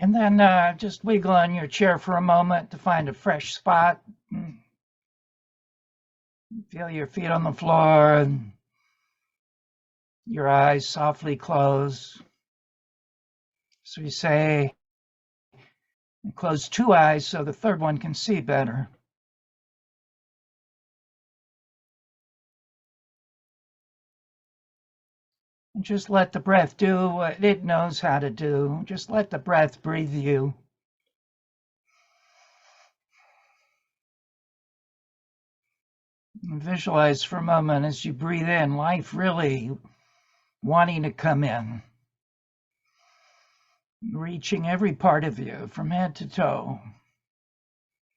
And then just wiggle on your chair for a moment to find a fresh spot. Feel your feet on the floor and your eyes softly close. So we say, close two eyes so the third one can see better. And just let the breath do what it knows how to do. Just let the breath breathe you. And visualize for a moment as you breathe in, life really wanting to come in, reaching every part of you from head to toe,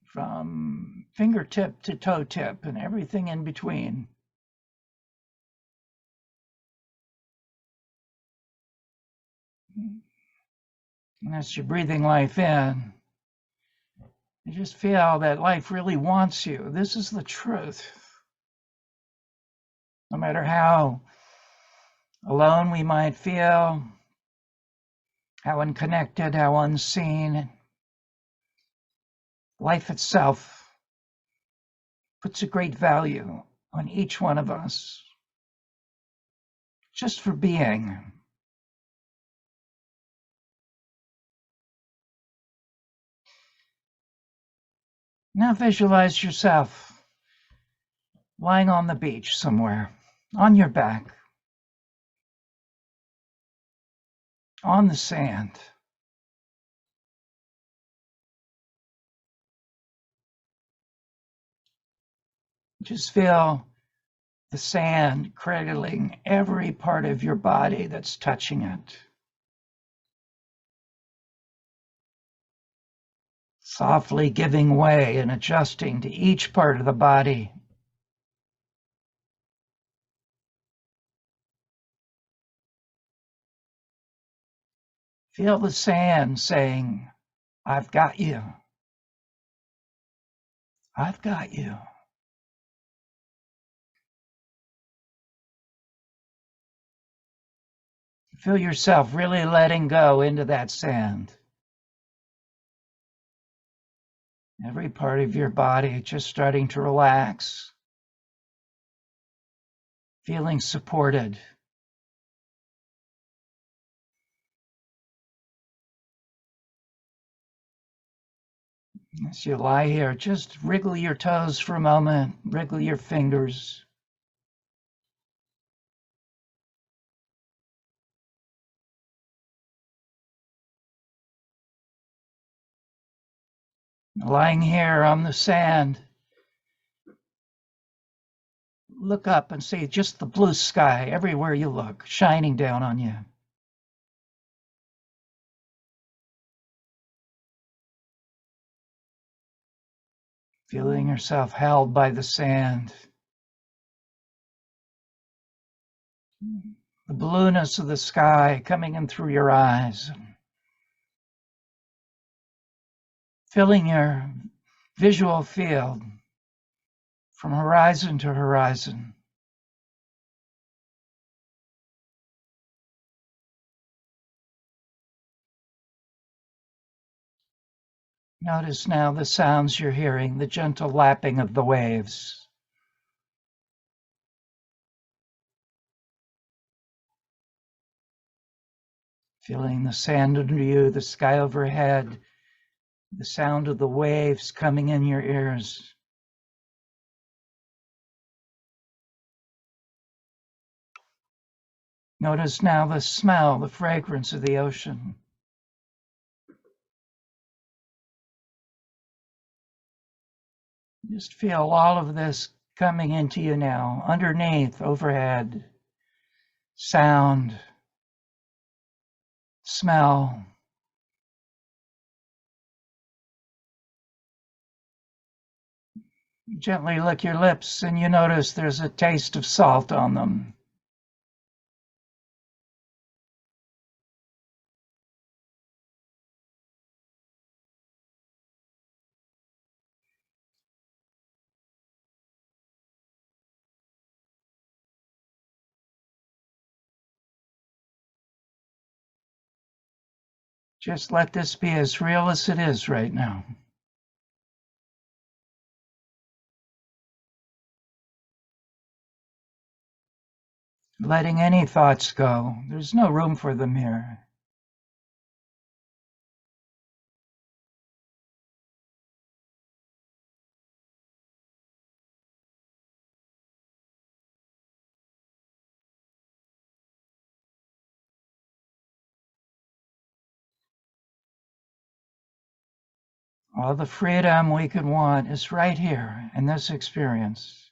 from fingertip to toe tip and everything in between. And as you're breathing life in, you just feel that life really wants you. This is the truth. No matter how alone we might feel, how unconnected, how unseen, life itself puts a great value on each one of us just for being. Now visualize yourself lying on the beach somewhere, on your back, on the sand. Just feel the sand cradling every part of your body that's touching it. Softly giving way and adjusting to each part of the body. Feel the sand saying, I've got you. I've got you. Feel yourself really letting go into that sand. Every part of your body just starting to relax. Feeling supported. As you lie here, just wriggle your toes for a moment, wriggle your fingers. Lying here on the sand, look up and see just the blue sky everywhere you look, shining down on you. Feeling yourself held by the sand. The blueness of the sky coming in through your eyes. Filling your visual field from horizon to horizon. Notice now the sounds you're hearing, the gentle lapping of the waves. Feeling the sand under you, the sky overhead, the sound of the waves coming in your ears. Notice now the smell, the fragrance of the ocean. Just feel all of this coming into you now, underneath, overhead, sound, smell. Gently lick your lips and you notice there's a taste of salt on them. Just let this be as real as it is right now. Letting any thoughts go. There's no room for them here. All the freedom we could want is right here in this experience.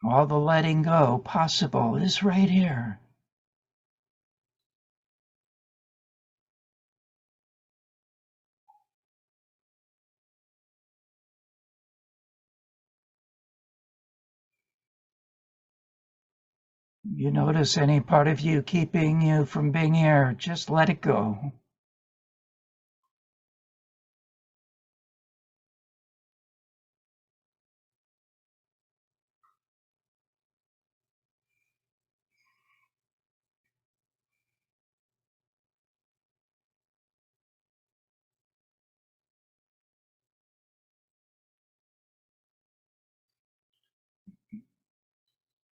All the letting go possible is right here. You notice any part of you keeping you from being here, just let it go.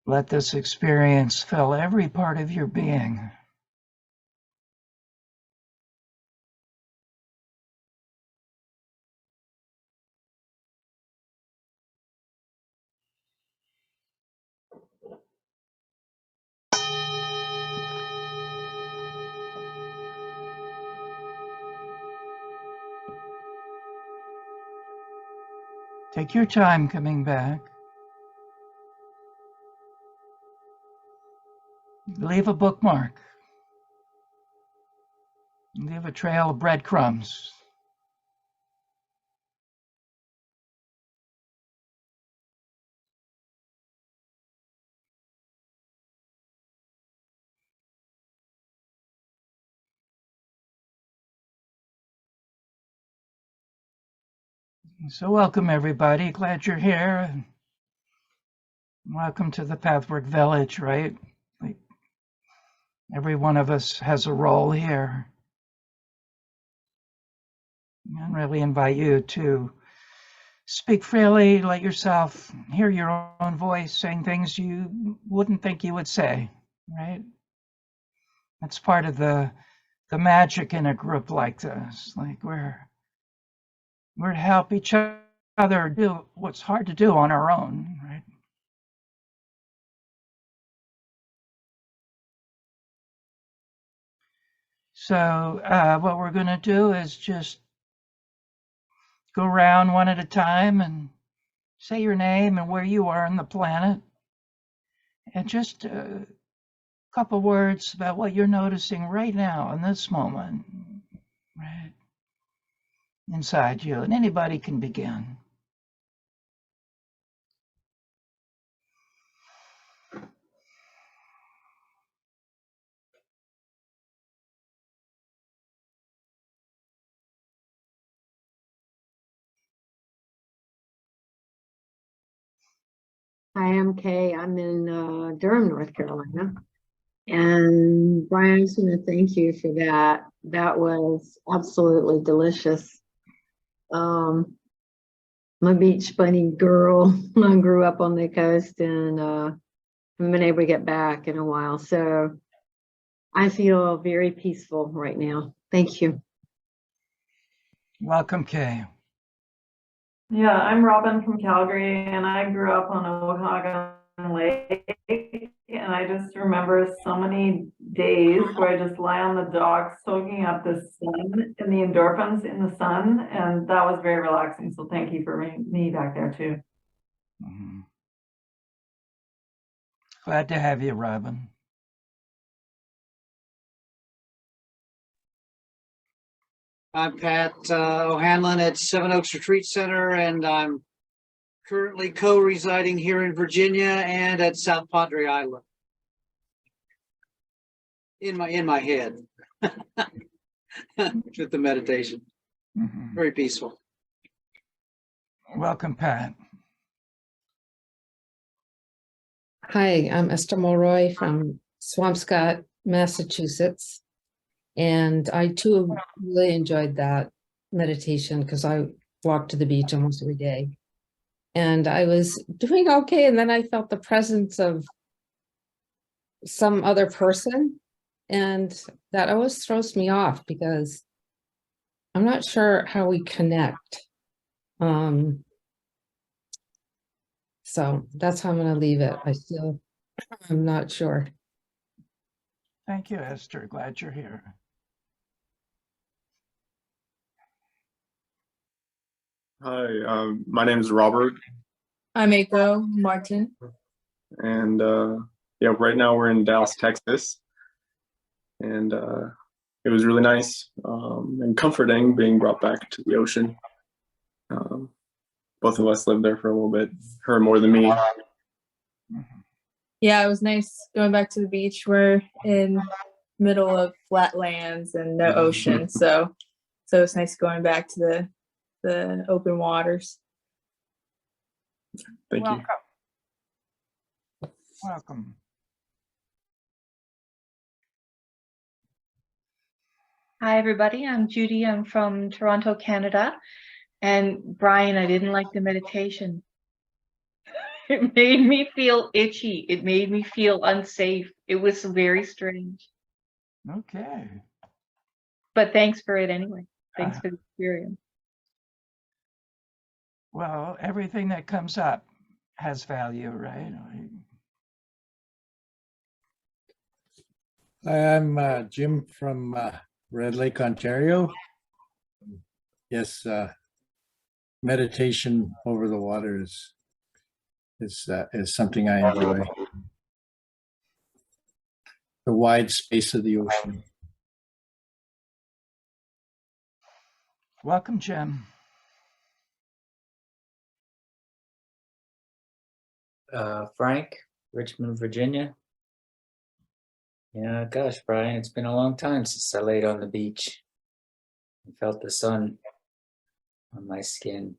Let this experience fill every part of your being. Take your time coming back. Leave a bookmark. Leave a trail of breadcrumbs. So welcome everybody, glad you're here. Welcome to the Pathwork Village, right? Like, every one of us has a role here. And really invite you to speak freely, let yourself hear your own voice saying things you wouldn't think you would say, right? That's part of the magic in a group like this. Like we're to help each other do what's hard to do on our own, right? So what we're going to do is just go around one at a time and say your name and where you are on the planet, and just a couple words about what you're noticing right now in this moment, right inside you, and anybody can begin. Hi, I'm Kay. I'm in Durham, North Carolina. And Brian, I just want to thank you for that. That was absolutely delicious. I'm a beach bunny girl. I grew up on the coast and haven't been able to get back in a while. So I feel very peaceful right now. Thank you. Welcome, Kay. Yeah, I'm Robin from Calgary, and I grew up on Okanagan Lake, and I just remember so many days where I just lie on the dock soaking up the sun and the endorphins in the sun, and that was very relaxing. So thank you for me back there too. Mm-hmm. Glad to have you, Robin. I'm Pat O'Hanlon at Seven Oaks Retreat Center, and I'm currently co-residing here in Virginia and at South Padre Island. In my head with the meditation. Mm-hmm. Very peaceful. Welcome, Pat. Hi, I'm Esther Mulroy from Swampscott, Massachusetts. And I too really enjoyed that meditation because I walk to the beach almost every day. And I was doing okay. And then I felt the presence of some other person. And that always throws me off because I'm not sure how we connect. So that's how I'm going to leave it. I'm not sure. Thank you, Esther. Glad you're here. Hi, my name is Robert, I'm April Martin. and yeah, right now we're in Dallas, Texas, and it was really nice and comforting being brought back to the ocean. Both of us lived there for a little bit, her more than me. Yeah, it was nice going back to the beach. We're in middle of flat lands and no ocean, so it's nice going back to the open waters. Thank you. Welcome. Hi, everybody. I'm Judy. I'm from Toronto, Canada. And Brian, I didn't like the meditation. It made me feel itchy. It made me feel unsafe. It was very strange. Okay. But thanks for it anyway. Thanks for the experience. Well, everything that comes up has value, right? Hi, I'm Jim from Red Lake, Ontario. Yes, meditation over the water is something I enjoy. The wide space of the ocean. Welcome, Jim. Frank, Richmond, Virginia. Yeah, gosh, Brian, it's been a long time since I laid on the beach and felt the sun on my skin.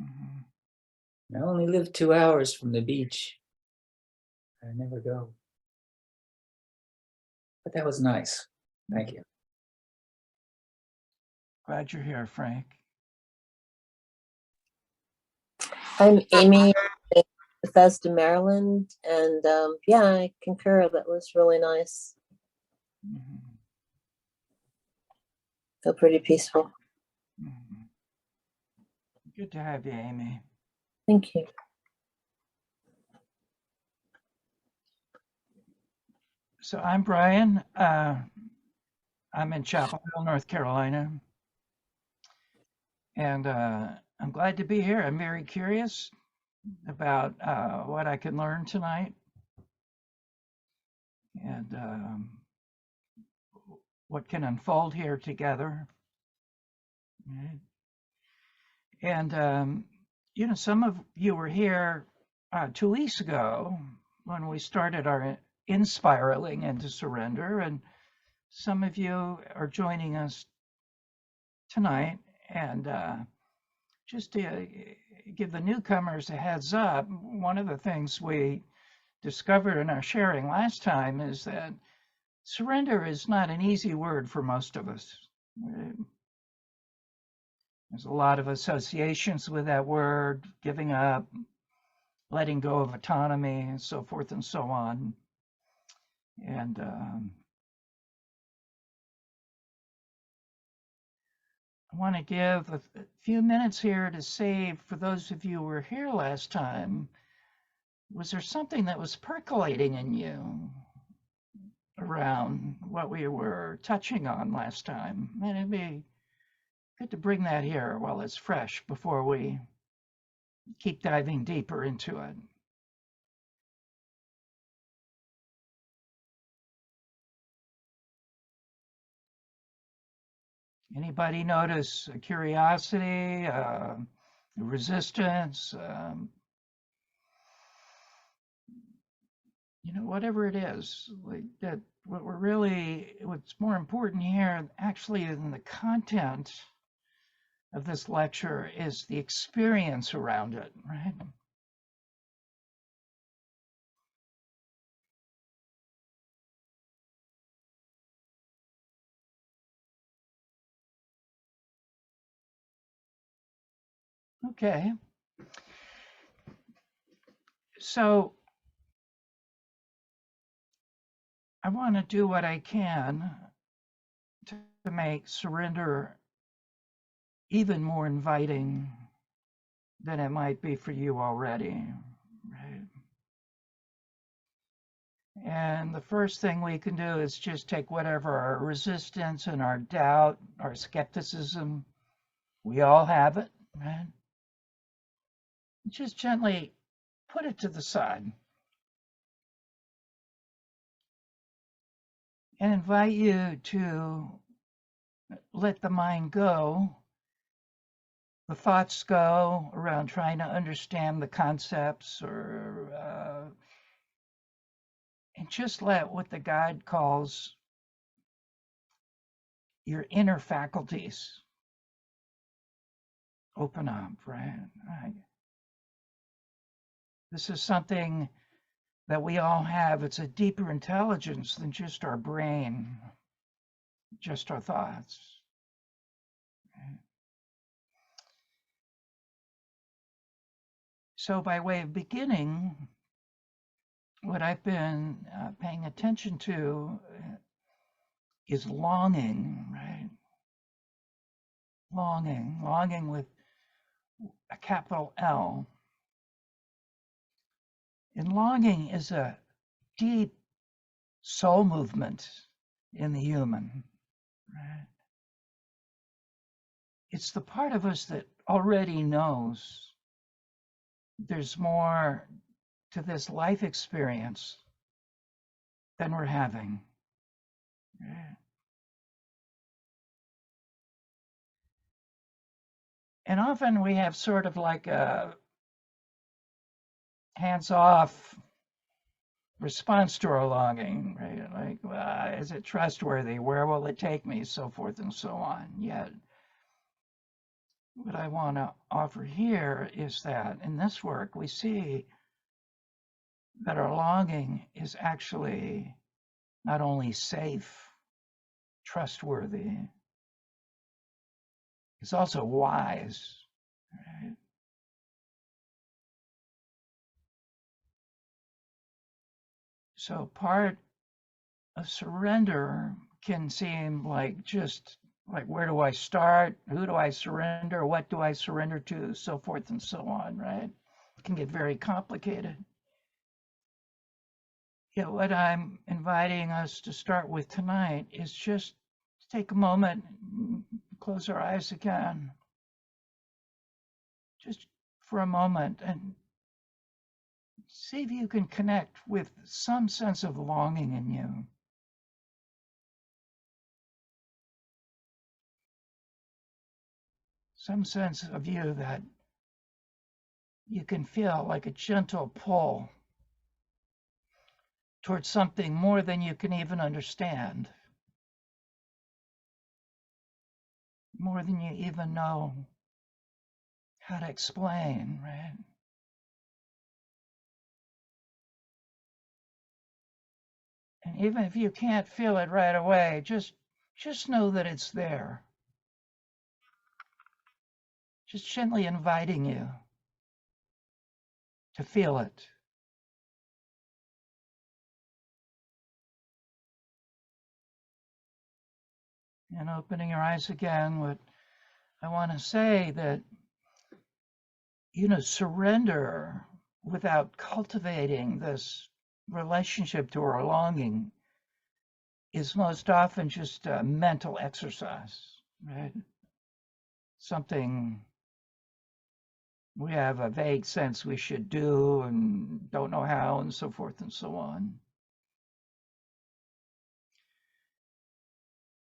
I only live 2 hours from the beach. I never go. But that was nice. Thank you. Glad you're here, Frank. I'm Amy, Bethesda, Maryland, and yeah, I concur. That was really nice. Feel pretty peaceful. Good to have you, Amy. Thank you. So I'm Brian. I'm in Chapel Hill, North Carolina. And I'm glad to be here. I'm very curious about what I can learn tonight and what can unfold here together. Right. And, you know, some of you were here 2 weeks ago when we started our inspiraling into surrender, and some of you are joining us tonight. And just to give the newcomers a heads up, one of the things we discovered in our sharing last time is that surrender is not an easy word for most of us. There's a lot of associations with that word, giving up, letting go of autonomy, and so forth and so on. And I want to give a few minutes here to say, for those of you who were here last time, was there something that was percolating in you around what we were touching on last time? And it'd be good to bring that here while it's fresh before we keep diving deeper into it. Anybody notice a curiosity, resistance, you know, whatever it is, like that, what's more important here, actually, in the content of this lecture is the experience around it, right? Okay. So I want to do what I can to make surrender even more inviting than it might be for you already, right? And the first thing we can do is just take whatever our resistance and our doubt, our skepticism, we all have it, right? Just gently put it to the side and invite you to let the mind go, the thoughts go around trying to understand the concepts and just let what the guide calls your inner faculties open up, right? This is something that we all have. It's a deeper intelligence than just our brain, just our thoughts. Right? So by way of beginning, what I've been paying attention to is longing, right? Longing with a capital L. And longing is a deep soul movement in the human, right? It's the part of us that already knows there's more to this life experience than we're having. Right? And often we have sort of like a hands-off response to our longing, right? Like, well, is it trustworthy? Where will it take me? So forth and so on. Yet, what I want to offer here is that in this work, we see that our longing is actually not only safe, trustworthy, it's also wise, right? So part of surrender can seem like just like, where do I start? Who do I surrender? What do I surrender to? So forth and so on, right? It can get very complicated. Yet what I'm inviting us to start with tonight is just to take a moment, close our eyes again, just for a moment, and see if you can connect with some sense of longing in you. Some sense of you that you can feel like a gentle pull towards something more than you can even understand, more than you even know how to explain, right? And even if you can't feel it right away, just know that it's there. Just gently inviting you to feel it. And opening your eyes again, what I want to say that, surrender without cultivating this relationship to our longing is most often just a mental exercise, right? Something we have a vague sense we should do and don't know how, and so forth and so on.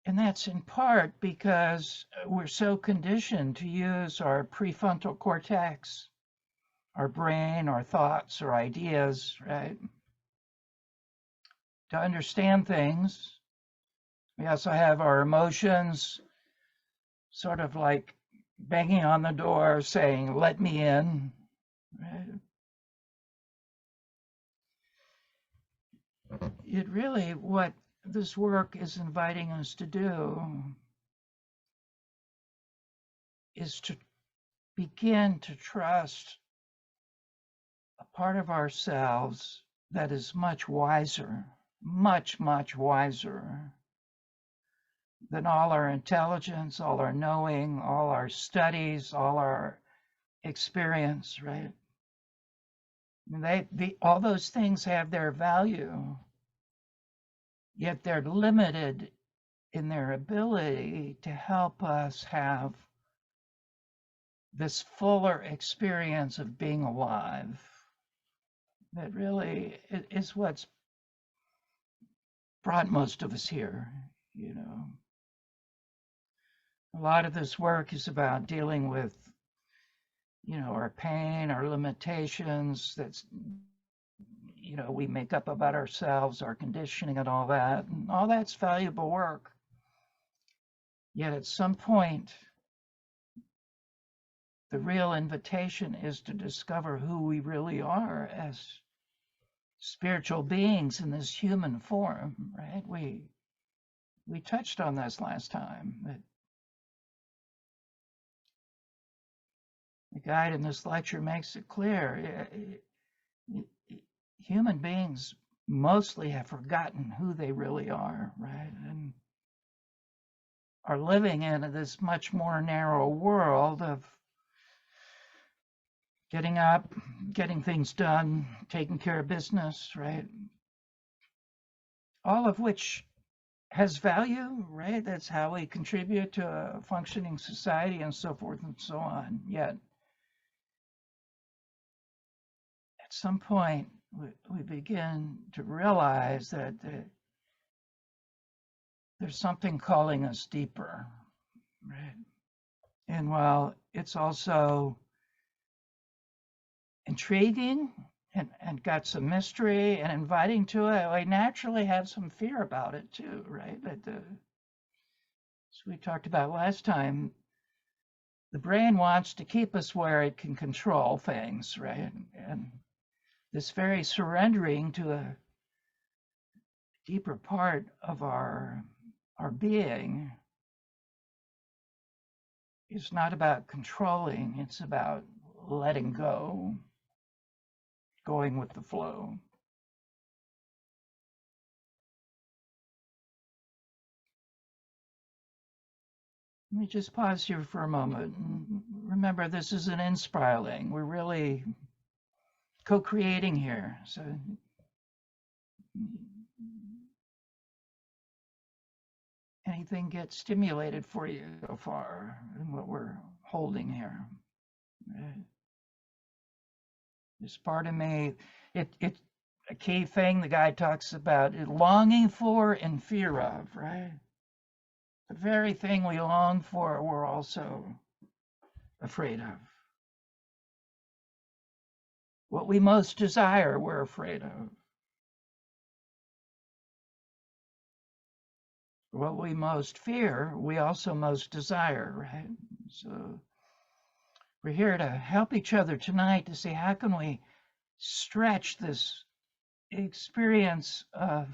And that's in part because we're so conditioned to use our prefrontal cortex, our brain, our thoughts, our ideas, right? To understand things. We also have our emotions, sort of like banging on the door saying, let me in, right? It really, what this work is inviting us to do is to begin to trust a part of ourselves that is much wiser, much, much wiser than all our intelligence, all our knowing, all our studies, all our experience, right? All those things have their value, yet they're limited in their ability to help us have this fuller experience of being alive. That really is what's brought most of us here, you know. A lot of this work is about dealing with, you know, our pain, our limitations, that's, you know, we make up about ourselves, our conditioning and all that. And all that's valuable work. Yet at some point, the real invitation is to discover who we really are as spiritual beings in this human form, right? We touched on this last time, that the guide in this lecture makes it clear. Human beings mostly have forgotten who they really are, right? And are living in this much more narrow world of getting up, getting things done, taking care of business, right? All of which has value, right? That's how we contribute to a functioning society and so forth and so on. Yet, at some point, we begin to realize that there's something calling us deeper, right? And while it's also intriguing and got some mystery and inviting to it, I naturally have some fear about it too, right? That as we talked about last time, the brain wants to keep us where it can control things, right? And this very surrendering to a deeper part of our being is not about controlling, it's about letting go, going with the flow. Let me just pause here for a moment. Remember, this is an inspiraling. We're really co-creating here. So anything get stimulated for you so far in what we're holding here? Right? This part of me, it's a key thing the guy talks about, longing for and fear of, right? The very thing we long for, we're also afraid of. What we most desire, we're afraid of. What we most fear, we also most desire, right? So we're here to help each other tonight to see how can we stretch this experience of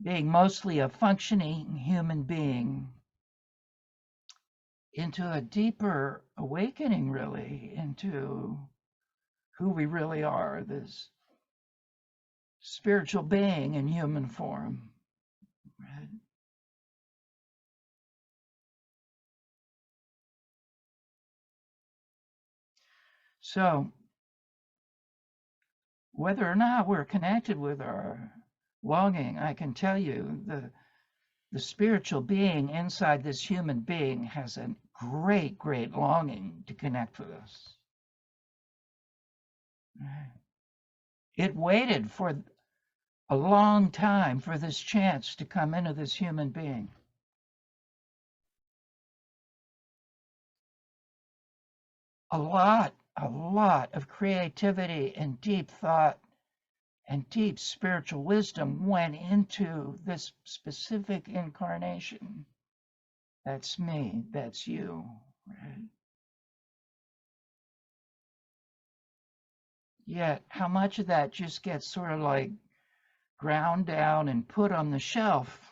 being mostly a functioning human being into a deeper awakening, really, into who we really are, this spiritual being in human form, right? So whether or not we're connected with our longing, I can tell you the spiritual being inside this human being has a great, great longing to connect with us. It waited for a long time for this chance to come into this human being. A lot of creativity and deep thought and deep spiritual wisdom went into this specific incarnation. That's me, that's you, right? Yet, how much of that just gets sort of like ground down and put on the shelf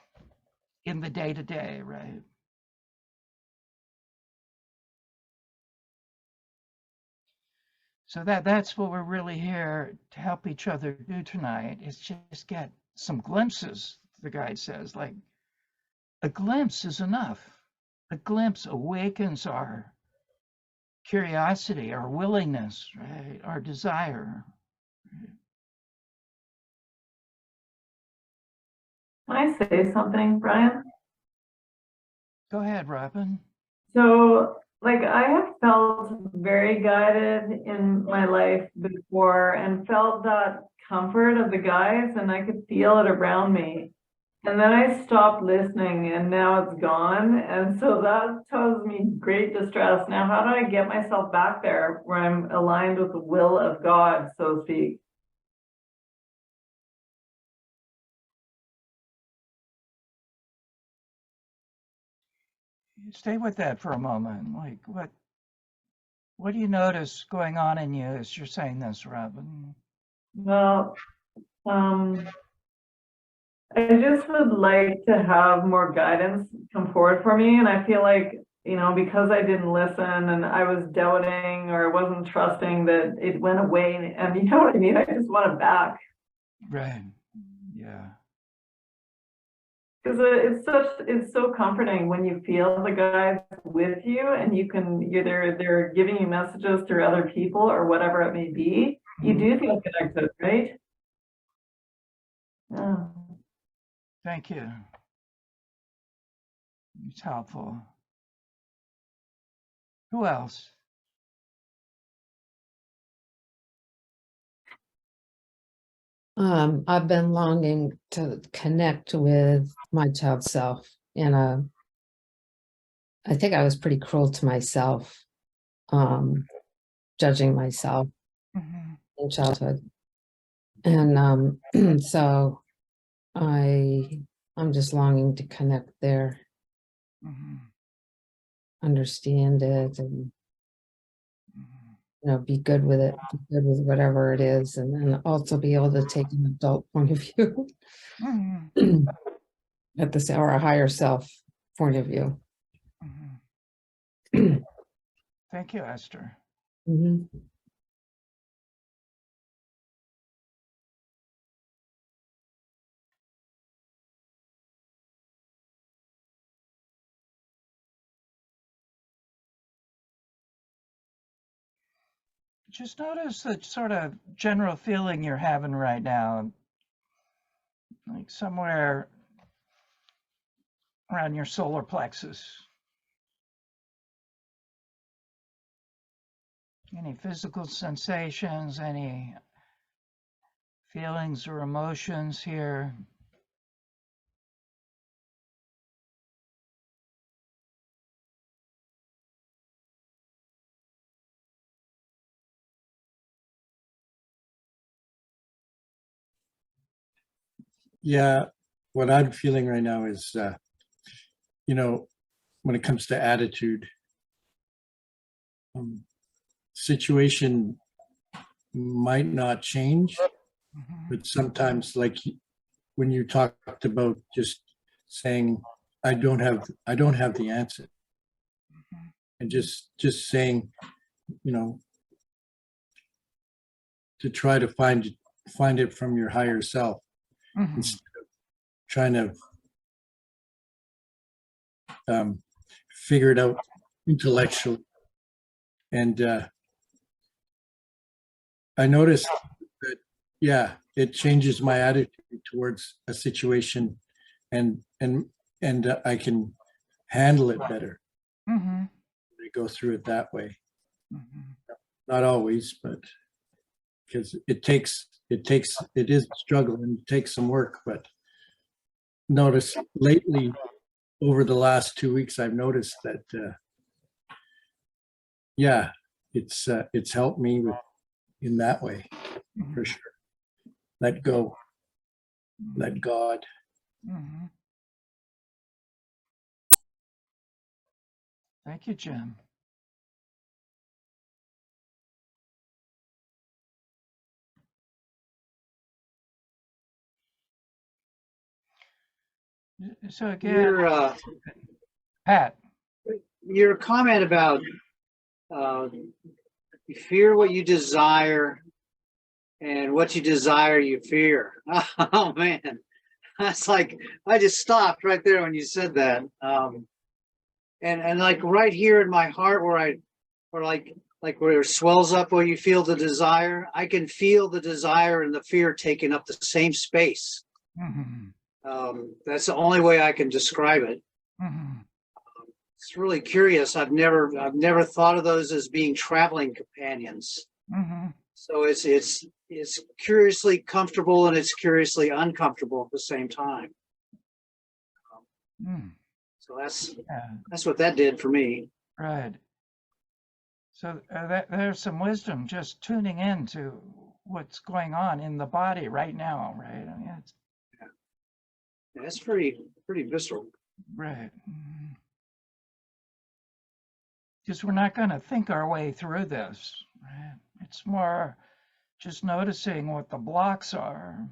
in the day-to-day, right? So that's what we're really here to help each other do tonight, is just get some glimpses, the guide says, like a glimpse is enough. A glimpse awakens our curiosity, our willingness, right? Our desire. Can I say something, Brian? Go ahead, Robin. So, like, I have felt very guided in my life before and felt that comfort of the guides, and I could feel it around me. And then I stopped listening and now it's gone. And so that caused me great distress. Now, how do I get myself back there where I'm aligned with the will of God, so to speak? Stay with that for a moment. Like, what do you notice going on in you as you're saying this, Robin? Well, I just would like to have more guidance come forward for me. And I feel like, because I didn't listen and I was doubting or wasn't trusting, that it went away. And you know what I mean? I just want it back. Right. Yeah. Because it's so comforting when you feel the guys with you and they're giving you messages through other people or whatever it may be. You do feel connected, right? Yeah. Thank you. It's helpful. Who else? I've been longing to connect with my child self, and I think I was pretty cruel to myself, judging myself in childhood, and so I'm just longing to connect there, understand it, and be good with it, be good with whatever it is, and then also be able to take an adult point of view at this, or a higher self point of view. Thank you, Esther. Just notice the sort of general feeling you're having right now, like somewhere around your solar plexus. Any physical sensations, any feelings or emotions here? Yeah, what I'm feeling right now is, when it comes to attitude, situation might not change, but sometimes, like when you talked about just saying, I don't have the answer, and just saying, to try to find it from your higher self instead of trying to figure it out intellectually. And I noticed that, yeah, it changes my attitude towards a situation, and I can handle it better. I go through it that way. Not always, but because it is a struggle and it takes some work. But notice lately, over the last 2 weeks, I've noticed that, yeah, it's helped me in that way, for sure. Let go, let God. Thank you, Jim. So again, Pat. Your comment about You fear what you desire, and what you desire, you fear. Oh man, that's like I just stopped right there when you said that. And like right here in my heart, where where it swells up, where you feel the desire, I can feel the desire and the fear taking up the same space. That's the only way I can describe it. It's really curious. I've never thought of those as being traveling companions. So it's curiously comfortable and it's curiously uncomfortable at the same time. So that's what that did for me. Right. So there's some wisdom just tuning in to what's going on in the body right now, right? I mean, it's That's pretty visceral. right. Because we're not going to think our way through this, right? It's more just noticing what the blocks are.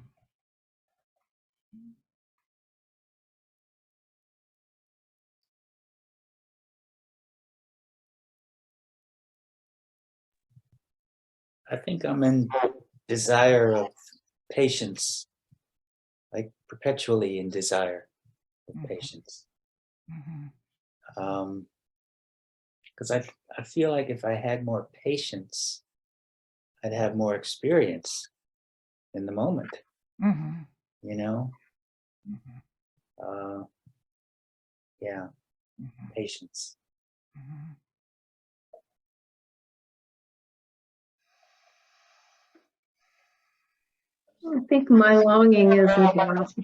I think I'm in desire of patience, like perpetually in desire of patience. Because I feel like if I had more patience, I'd have more experience in the moment, you know? Yeah, patience. I think my longing is about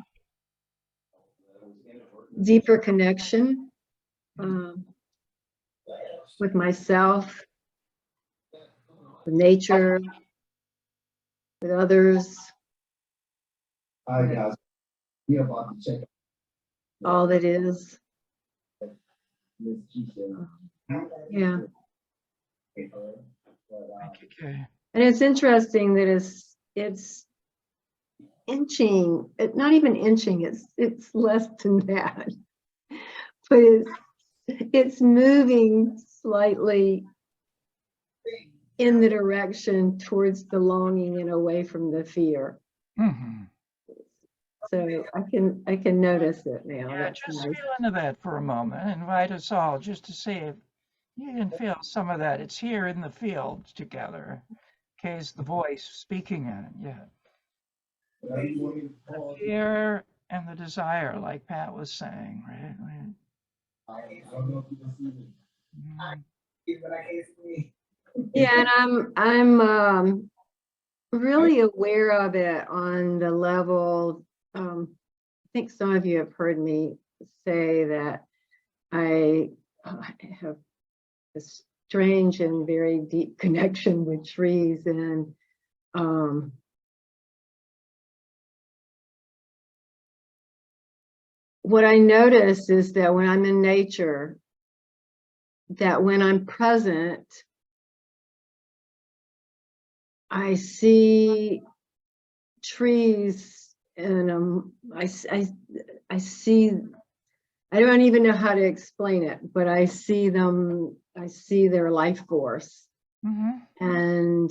deeper connection with myself, with nature, with others, all that is. Yeah. Okay. And it's interesting that it's inching, not even inching, it's less than that. But it's moving slightly in the direction towards the longing and away from the fear. So I can notice it now. Yeah, That's just nice. feel into that for a moment. Invite us all just to see if you can feel some of that. It's here in the field together. Okay, is the voice speaking in it? Yeah. The fear and the desire, like Pat was saying, right? Yeah, and I'm really aware of it on the level. I think some of you have heard me say that I have a strange and very deep connection with trees, and what I notice is that when I'm in nature, that when I'm present, I see trees and I see, I don't even know how to explain it, but I see them, I see their life force. And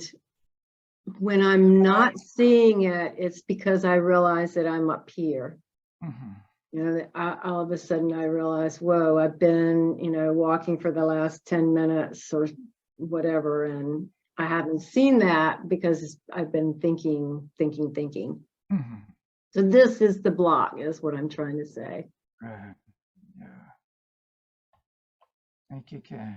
when I'm not seeing it, it's because I realize that I'm up here. You know, all of a sudden I realize, whoa, I've been, you know, walking for the last 10 minutes or whatever, and I haven't seen that because I've been thinking. So this is the block, is what I'm trying to say. Right. Yeah. Thank you, Kay.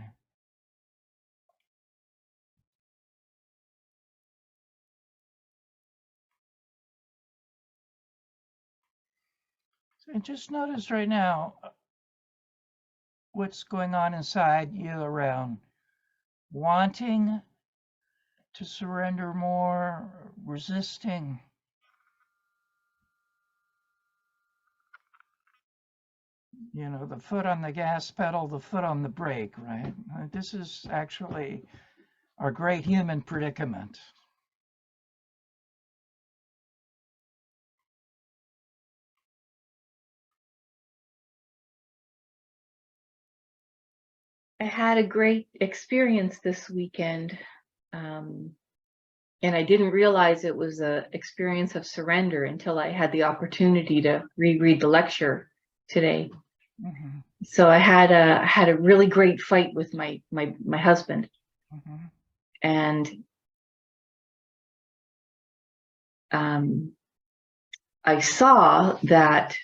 And just notice right now what's going on inside you around wanting to surrender more, resisting. You know, the foot on the gas pedal, the foot on the brake, right? This is actually our great human predicament. I had a great experience this weekend. And I didn't realize it was an experience of surrender until I had the opportunity to reread the lecture today. Mm-hmm. So I had a really great fight with my husband, Mm-hmm. and I saw that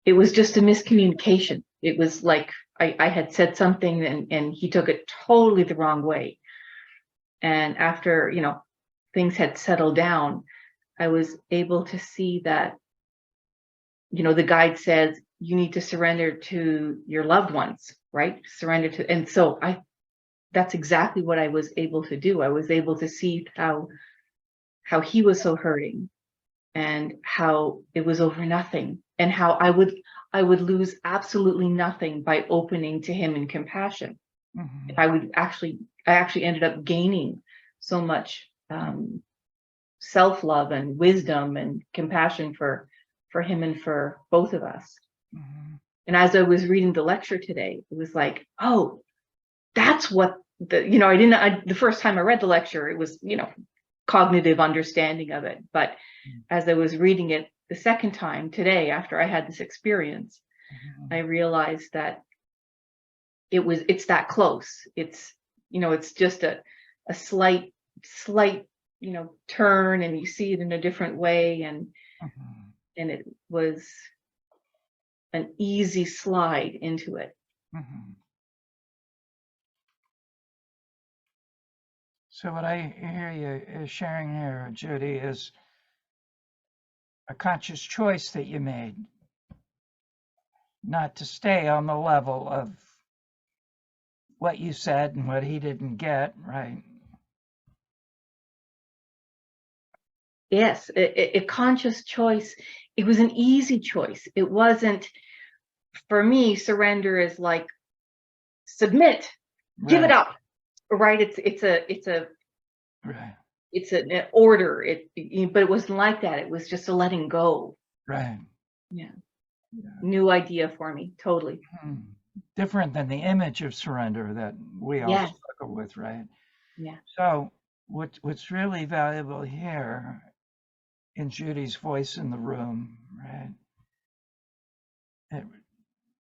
it was just a miscommunication. It was like I had said something and he took it totally the wrong way. And after, things had settled down, I was able to see that, the guide says you need to surrender to your loved ones, right? Surrender to, and so that's exactly what I was able to do. I was able to see how he was so hurting and how it was over nothing, and how I would lose absolutely nothing by opening to him in compassion. Mm-hmm. I actually ended up gaining so much self-love and wisdom and compassion for him and for both of us. Mm-hmm. And as I was reading the lecture today, it was like, oh, that's what the first time I read the lecture, it was, cognitive understanding of it. But as I was reading it the second time today, after I had this experience, Mm-hmm. I realized that it's that close. It's, it's just a slight, turn, and you see it in a different way. And it was an easy slide into it. Mm-hmm. So what I hear you sharing here, Judy, is a conscious choice that you made not to stay on the level of what you said and what he didn't get, right? Yes, a conscious choice. It was an easy choice. It wasn't, for me, surrender is like submit, give it Right. up, right? It's Right. an order. But it wasn't like that. It was just a letting go. Right. Yeah. Yeah. New idea for me, totally. Different than the image of surrender that we all Yes. struggle with, right? Yeah. So what's really valuable here in Judy's voice in the room, right? It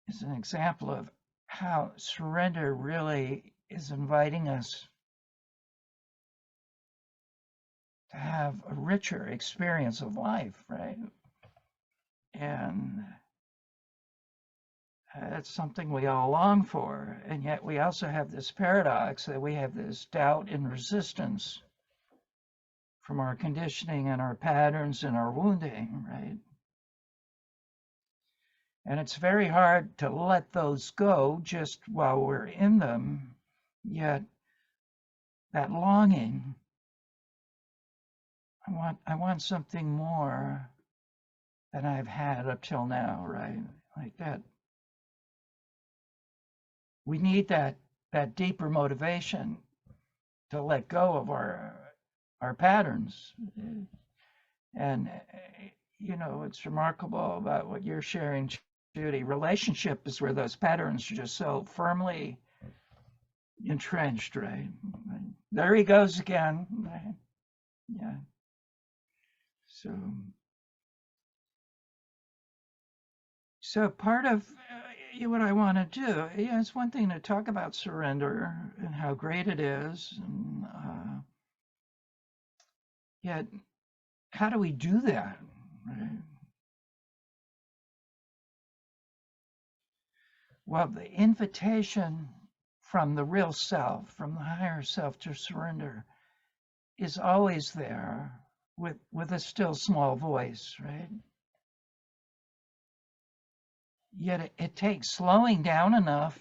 is an example of how surrender really is inviting us to have a richer experience of life, right? And that's something we all long for. And yet we also have this paradox that we have this doubt and resistance from our conditioning and our patterns and our wounding, right? And it's very hard to let those go just while we're in them. Yet that longing, I want something more than I've had up till now, right? Like that. We need that deeper motivation to let go of our patterns. And it's remarkable about what you're sharing, Judy. Relationship is where those patterns are just so firmly entrenched, right? There he goes again. Right? Yeah. So part of what I want to do, it's one thing to talk about surrender and how great it is, and yet how do we do that? Right? Well, the invitation from the real self, from the higher self to surrender is always there with a still small voice, right? Yet it takes slowing down enough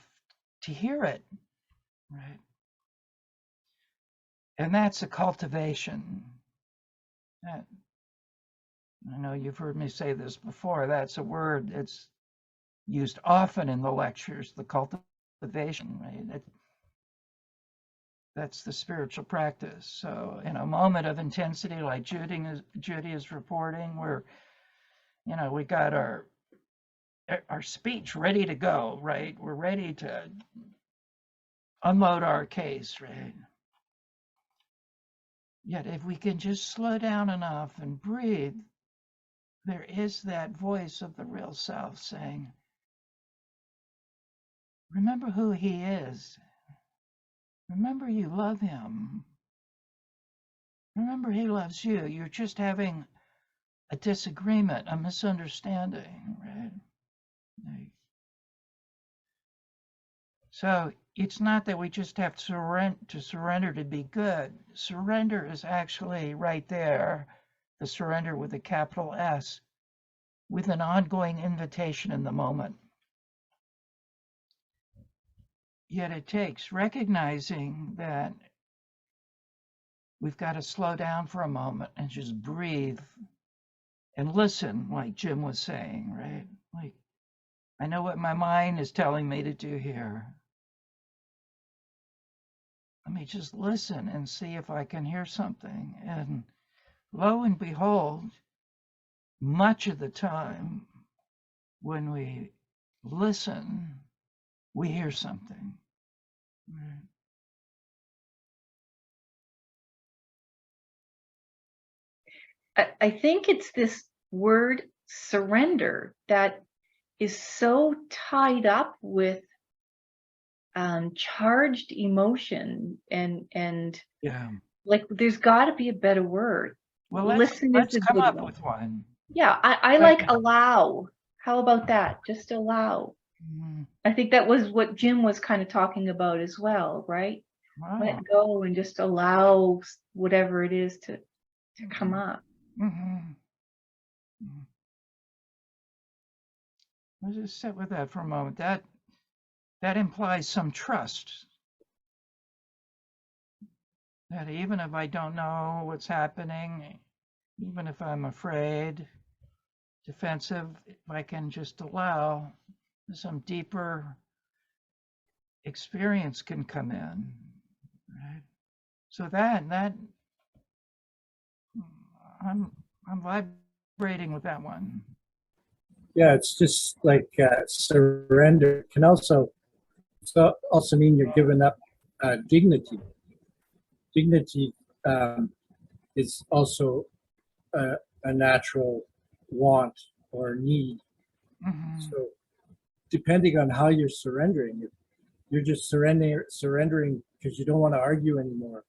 to hear it, right? And that's a cultivation. That, I know you've heard me say this before, that's a word that's used often in the lectures, the cultivation, right? That's the spiritual practice. So in a moment of intensity like Judy is reporting, where we got our speech ready to go, right? We're ready to unload our case, right? Yet if we can just slow down enough and breathe, there is that voice of the real self saying, remember who he is. Remember you love him. Remember he loves you. You're just having a disagreement, a misunderstanding, right? So it's not that we just have to surrender to be good. Surrender is actually right there, the surrender with a capital S, with an ongoing invitation in the moment. Yet it takes recognizing that we've got to slow down for a moment and just breathe and listen, like Jim was saying, right? Like, I know what my mind is telling me to do here. Let me just listen and see if I can hear something. And lo and behold, much of the time when we listen, we hear something. Right? I think it's this word surrender that is so tied up with charged emotion and Yeah. like there's got to be a better word. Well, Listen is let's a come good up one. with one. Yeah, I like allow. How about that? Just allow. I think that was what Jim was kind of talking about as well, right? Wow. Let go and just allow whatever it is to come up. Let's just sit with that for a moment. That implies some trust. That even if I don't know what's happening, even if I'm afraid, defensive, if I can just allow, some deeper experience can come in. Right? So that I'm vibrating with that one. Yeah, it's just like surrender can also mean you're giving up dignity. Dignity is also a natural want or need. So depending on how you're surrendering, you're just surrendering because you don't want to argue anymore,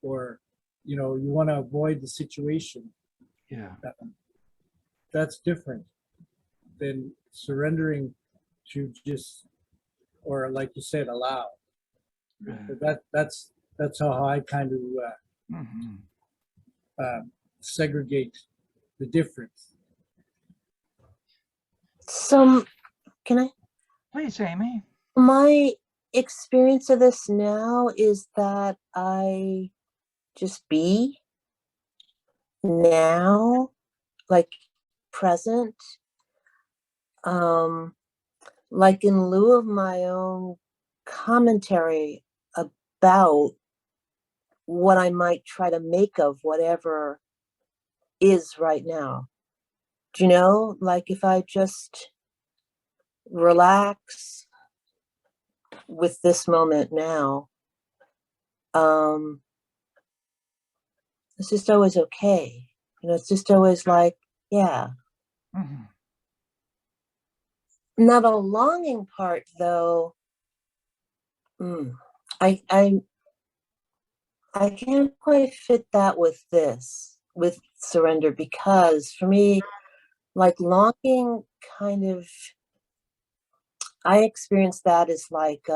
or you want to avoid the situation. Yeah. That's different than surrendering to just, or like you said, allow. Right. That's how I kind of segregate the difference. So, can I? Please, Amy. My experience of this now is that I just be now, like present, like in lieu of my own commentary about what I might try to make of whatever is right now. Do you know? Like if I just relax with this moment now, it's just always okay. It's just always like, yeah. Now the longing part, though, I can't quite fit that with surrender, because for me, like longing kind of, I experience that as like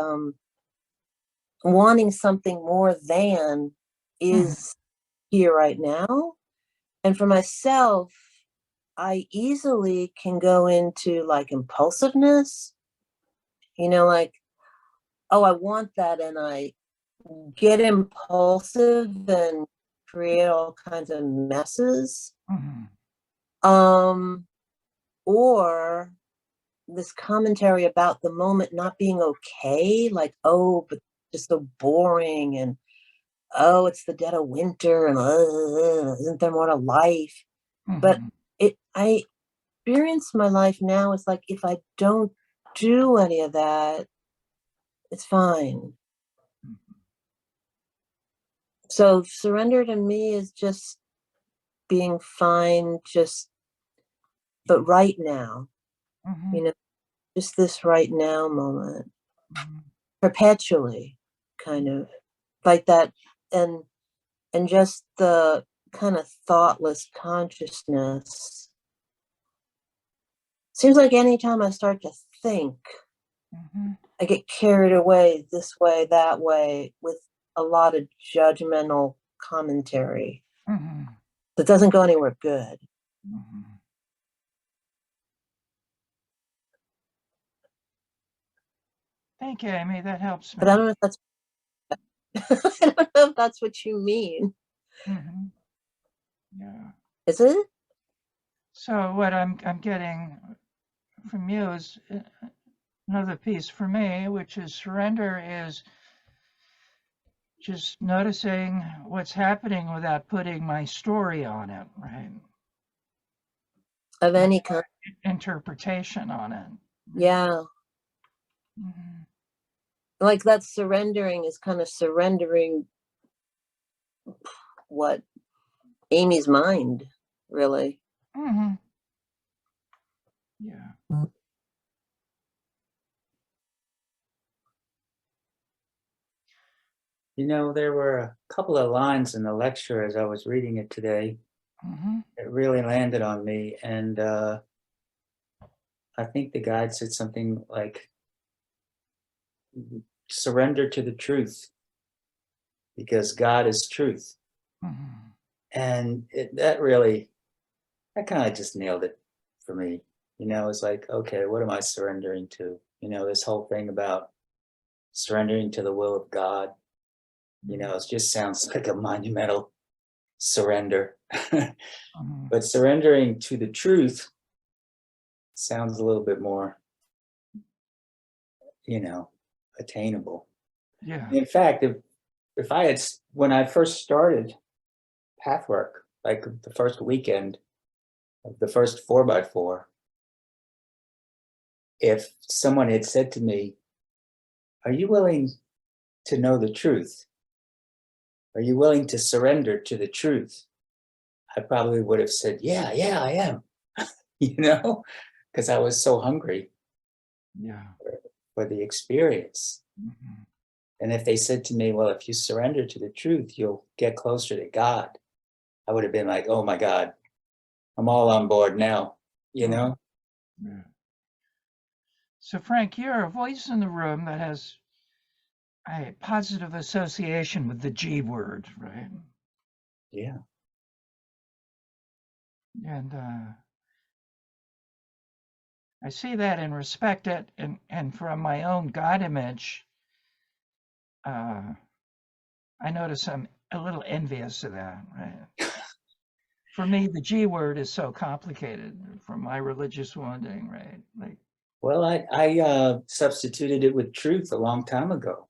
wanting something more than is here right now. And for myself, I easily can go into like impulsiveness, like, oh, I want that, and I get impulsive and create all kinds of messes. Or this commentary about the moment not being okay, like, oh, but just so boring, and oh, it's the dead of winter, and isn't there more to life? But I experience my life now, it's like if I don't do any of that, it's fine. So surrender to me is just being fine, but right now, you know, just this right now moment, perpetually, kind of like that, and just the kind of thoughtless consciousness. Seems like anytime I start to think, I get carried away this way, that way, with a lot of judgmental commentary that doesn't go anywhere good. Thank you, Amy. That helps me. But I don't know if that's I don't know if that's what you mean. Yeah. Is it? So what I'm getting from you is another piece for me, which is surrender is just noticing what's happening without putting my story on it, right? Of any kind. Interpretation on it. Yeah. Like that surrendering is kind of surrendering what Amy's mind, really. Yeah. You know, there were a couple of lines in the lecture as I was reading it today. It really landed on me. And I think the guide said something like, surrender to the truth, because God is truth. And that kind of just nailed it for me. You know, it's like, okay, what am I surrendering to? You know, this whole thing about surrendering to the will of God, you know, it just sounds like a monumental surrender. But surrendering to the truth sounds a little bit more, you know, attainable. Yeah. In fact, if I had, when I first started pathwork, like the first weekend of the first 4x4, if someone had said to me, are you willing to know the truth? Are you willing to surrender to the truth? I probably would have said, yeah, I am, you know, because I was so hungry for the experience. And if they said to me, well, if you surrender to the truth, you'll get closer to God, I would have been like, oh my God, I'm all on board now, you know? Yeah. So Frank, you're a voice in the room that has a positive association with the G word, right? Yeah. And I see that and respect it, and from my own God image, I notice I'm a little envious of that, right? For me, the G word is so complicated from my religious wounding, right? Like, well, I substituted it with truth a long time ago.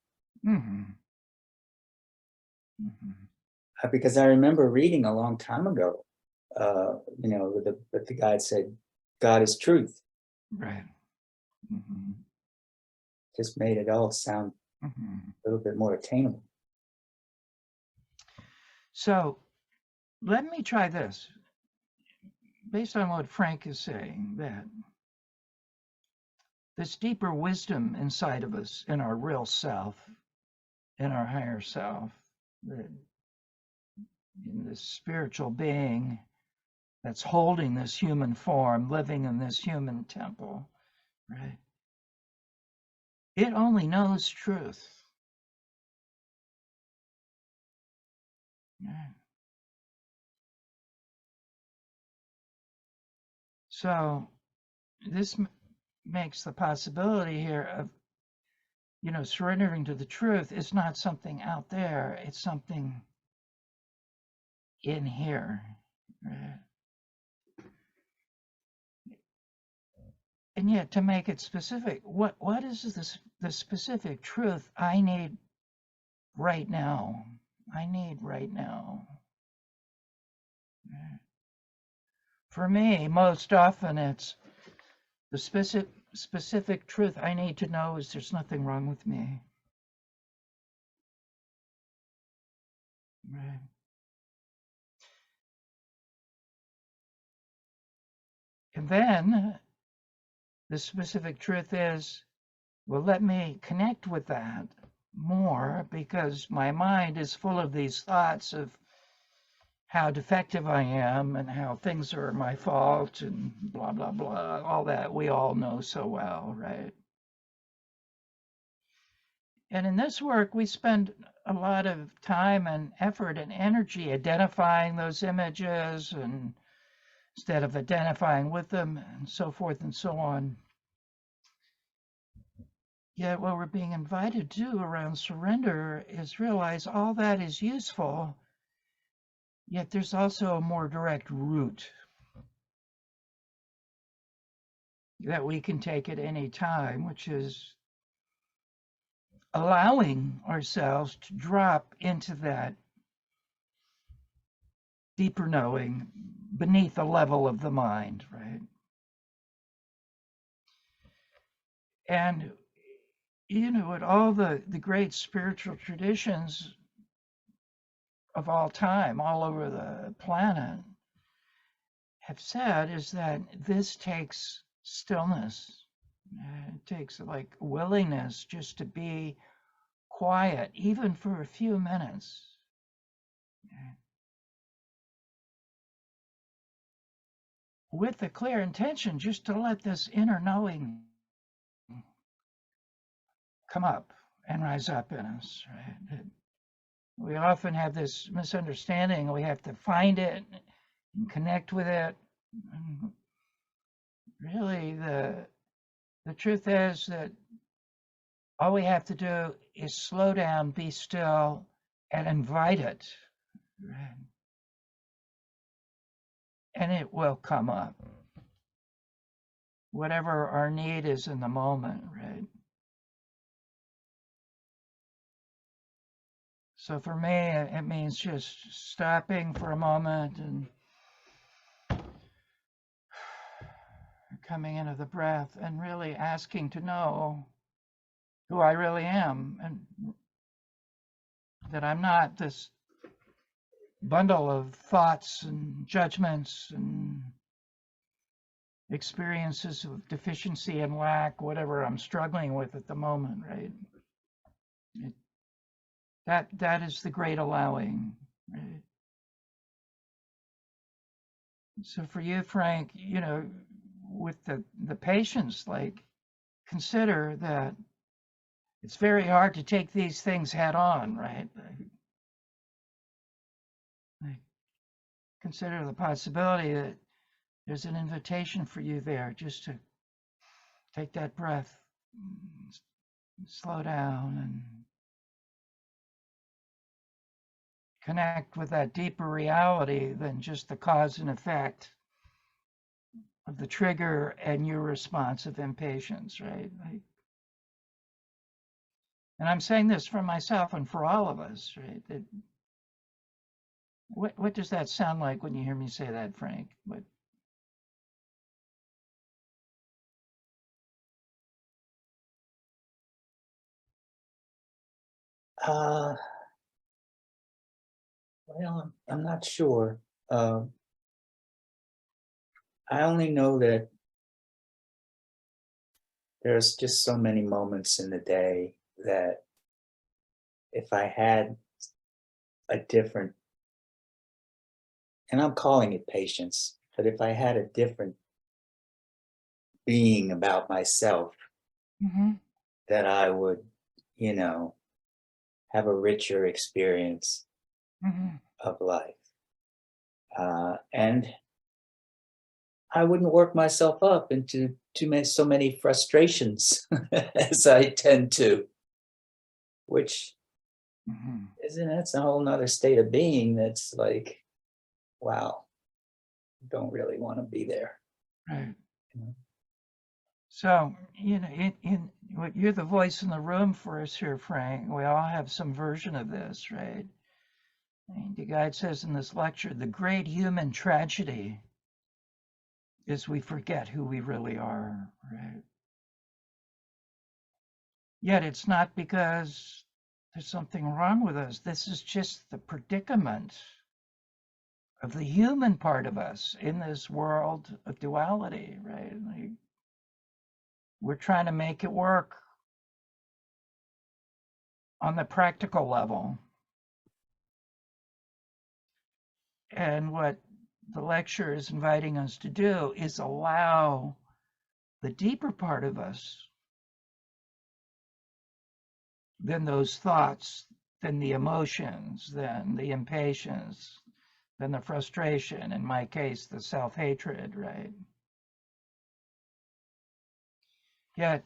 Because I remember reading a long time ago, you know, that the guide said, God is truth. Right. Just made it all sound a little bit more attainable. So let me try this. Based on what Frank is saying, that this deeper wisdom inside of us, in our real self, in our higher self, in this spiritual being that's holding this human form, living in this human temple, right? It only knows truth. Right? So this makes the possibility here of, you know, surrendering to the truth is not something out there, it's something in here, right? And yet, to make it specific, what is the specific truth I need right now? I need right now. For me, most often it's the specific truth I need to know is there's nothing wrong with me. Right. And then the specific truth is, well, let me connect with that more, because my mind is full of these thoughts of how defective I am and how things are my fault and blah, blah, blah, all that we all know so well, right? And in this work, we spend a lot of time and effort and energy identifying those images, and instead of identifying with them, and so forth and so on. Yet what we're being invited to around surrender is realize all that is useful, yet there's also a more direct route that we can take at any time, which is allowing ourselves to drop into that deeper knowing beneath the level of the mind, right? And, you know, what all the great spiritual traditions of all time, all over the planet, have said is that this takes stillness. It takes like willingness just to be quiet, even for a few minutes. With the clear intention just to let this inner knowing come up and rise up in us, right? We often have this misunderstanding. We have to find it and connect with it. And really, the truth is that all we have to do is slow down, be still, and invite it. Right? And it will come up. Whatever our need is in the moment, right? So for me, it means just stopping for a moment and coming into the breath and really asking to know who I really am, and that I'm not this bundle of thoughts and judgments and experiences of deficiency and lack, whatever I'm struggling with at the moment, right? That is the great allowing, right? So for you, Frank, you know, with the patience, like, consider that it's very hard to take these things head on, right? Like, consider the possibility that there's an invitation for you there just to take that breath, slow down, and connect with that deeper reality than just the cause and effect of the trigger and your response of impatience, right? And I'm saying this for myself and for all of us, right? What does that sound like when you hear me say that, Frank? What? Well, I'm not sure. I only know that there's just so many moments in the day that if I had a different, and I'm calling it patience, but if I had a different being about myself, that I would, you know, have a richer experience of life. And I wouldn't work myself up into so many frustrations as I tend to, which that's a whole nother state of being that's like, wow, don't really want to be there. Right. You know? So, you know, you're the voice in the room for us here, Frank. We all have some version of this, right? And the guide says in this lecture, the great human tragedy is we forget who we really are, right? Yet it's not because there's something wrong with us. This is just the predicament of the human part of us in this world of duality, right? Like, we're trying to make it work on the practical level. And what the lecture is inviting us to do is allow the deeper part of us than those thoughts, than the emotions, than the impatience, than the frustration, in my case, the self-hatred, right? Yet,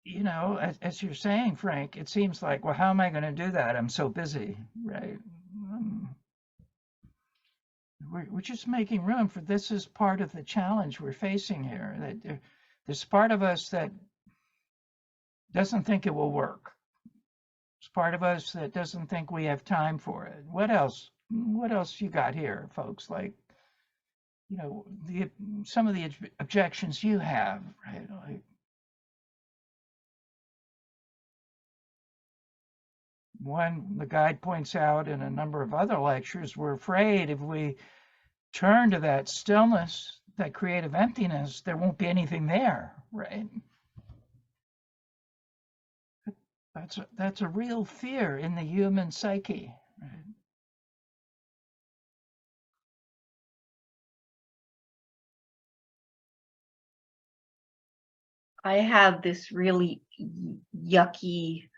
you know, as you're saying, Frank, it seems like, well, how am I going to do that? I'm so busy, right? We're just making room for this is part of the challenge we're facing here. That there's part of us that doesn't think it will work. There's part of us that doesn't think we have time for it. What else? What else you got here, folks? Like, you know, some of the objections you have, right? Like, one, the guide points out in a number of other lectures, we're afraid if we turn to that stillness, that creative emptiness, there won't be anything there, right? That's a real fear in the human psyche, right? I have this really yucky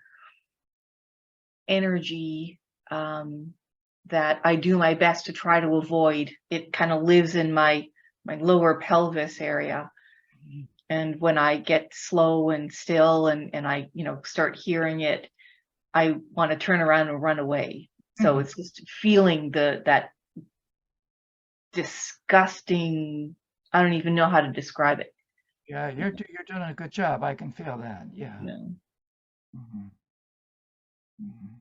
energy that I do my best to try to avoid. It kind of lives in my lower pelvis area. And when I get slow and still and I, you know, start hearing it, I want to turn around and run away. So it's just feeling that disgusting, I don't even know how to describe it. Yeah, you're doing a good job. I can feel that. Yeah. Yeah. Mhm. Mhm.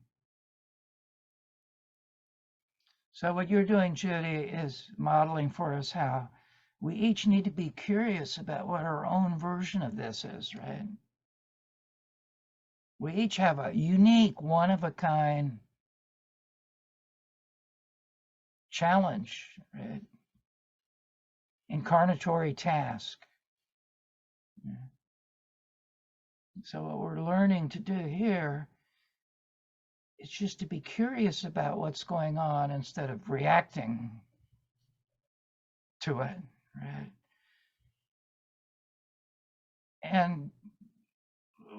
So what you're doing, Judy, is modeling for us how we each need to be curious about what our own version of this is, right? We each have a unique, one-of-a-kind challenge, right? Incarnatory task. Yeah. So what we're learning to do here is just to be curious about what's going on instead of reacting to it, right? And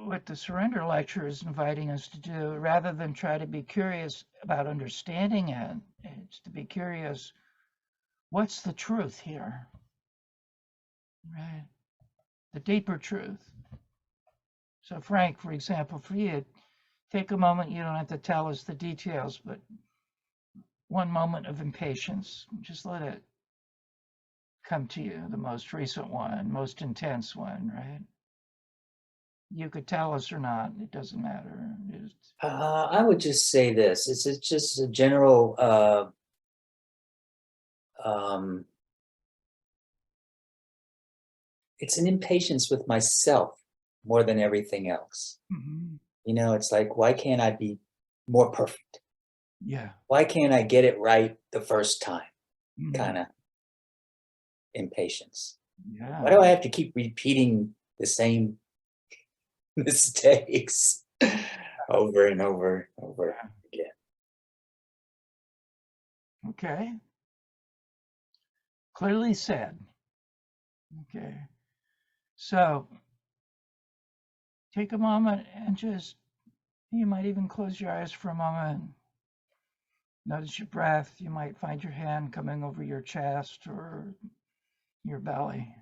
what the surrender lecture is inviting us to do, rather than try to be curious about understanding it, it's to be curious, what's the truth here, right? The deeper truth. So Frank, for example, for you, take a moment, you don't have to tell us the details, but one moment of impatience, just let it come to you, the most recent one, most intense one, right? You could tell us or not, it doesn't matter. I would just say this. It's just a general it's an impatience with myself more than everything else. Mhm. You know, it's like, why can't I be more perfect? Yeah. Why can't I get it right the first time? Mhm. Kind of impatience. Yeah. Why do I have to keep repeating the same mistakes over and over and over again? Okay. Clearly said. Okay. So take a moment and just, you might even close your eyes for a moment. Notice your breath. You might find your hand coming over your chest or your belly.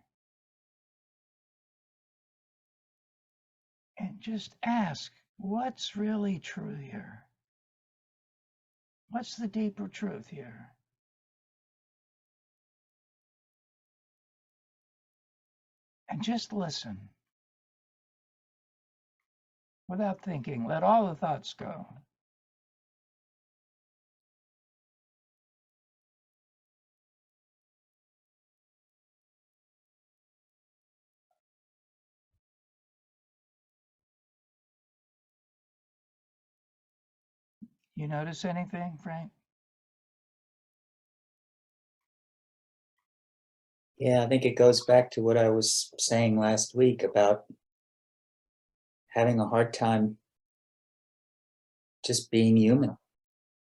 And just ask, what's really true here? What's the deeper truth here? And just listen. Without thinking, let all the thoughts go. You notice anything, Frank? Yeah, I think it goes back to what I was saying last week about having a hard time just being human.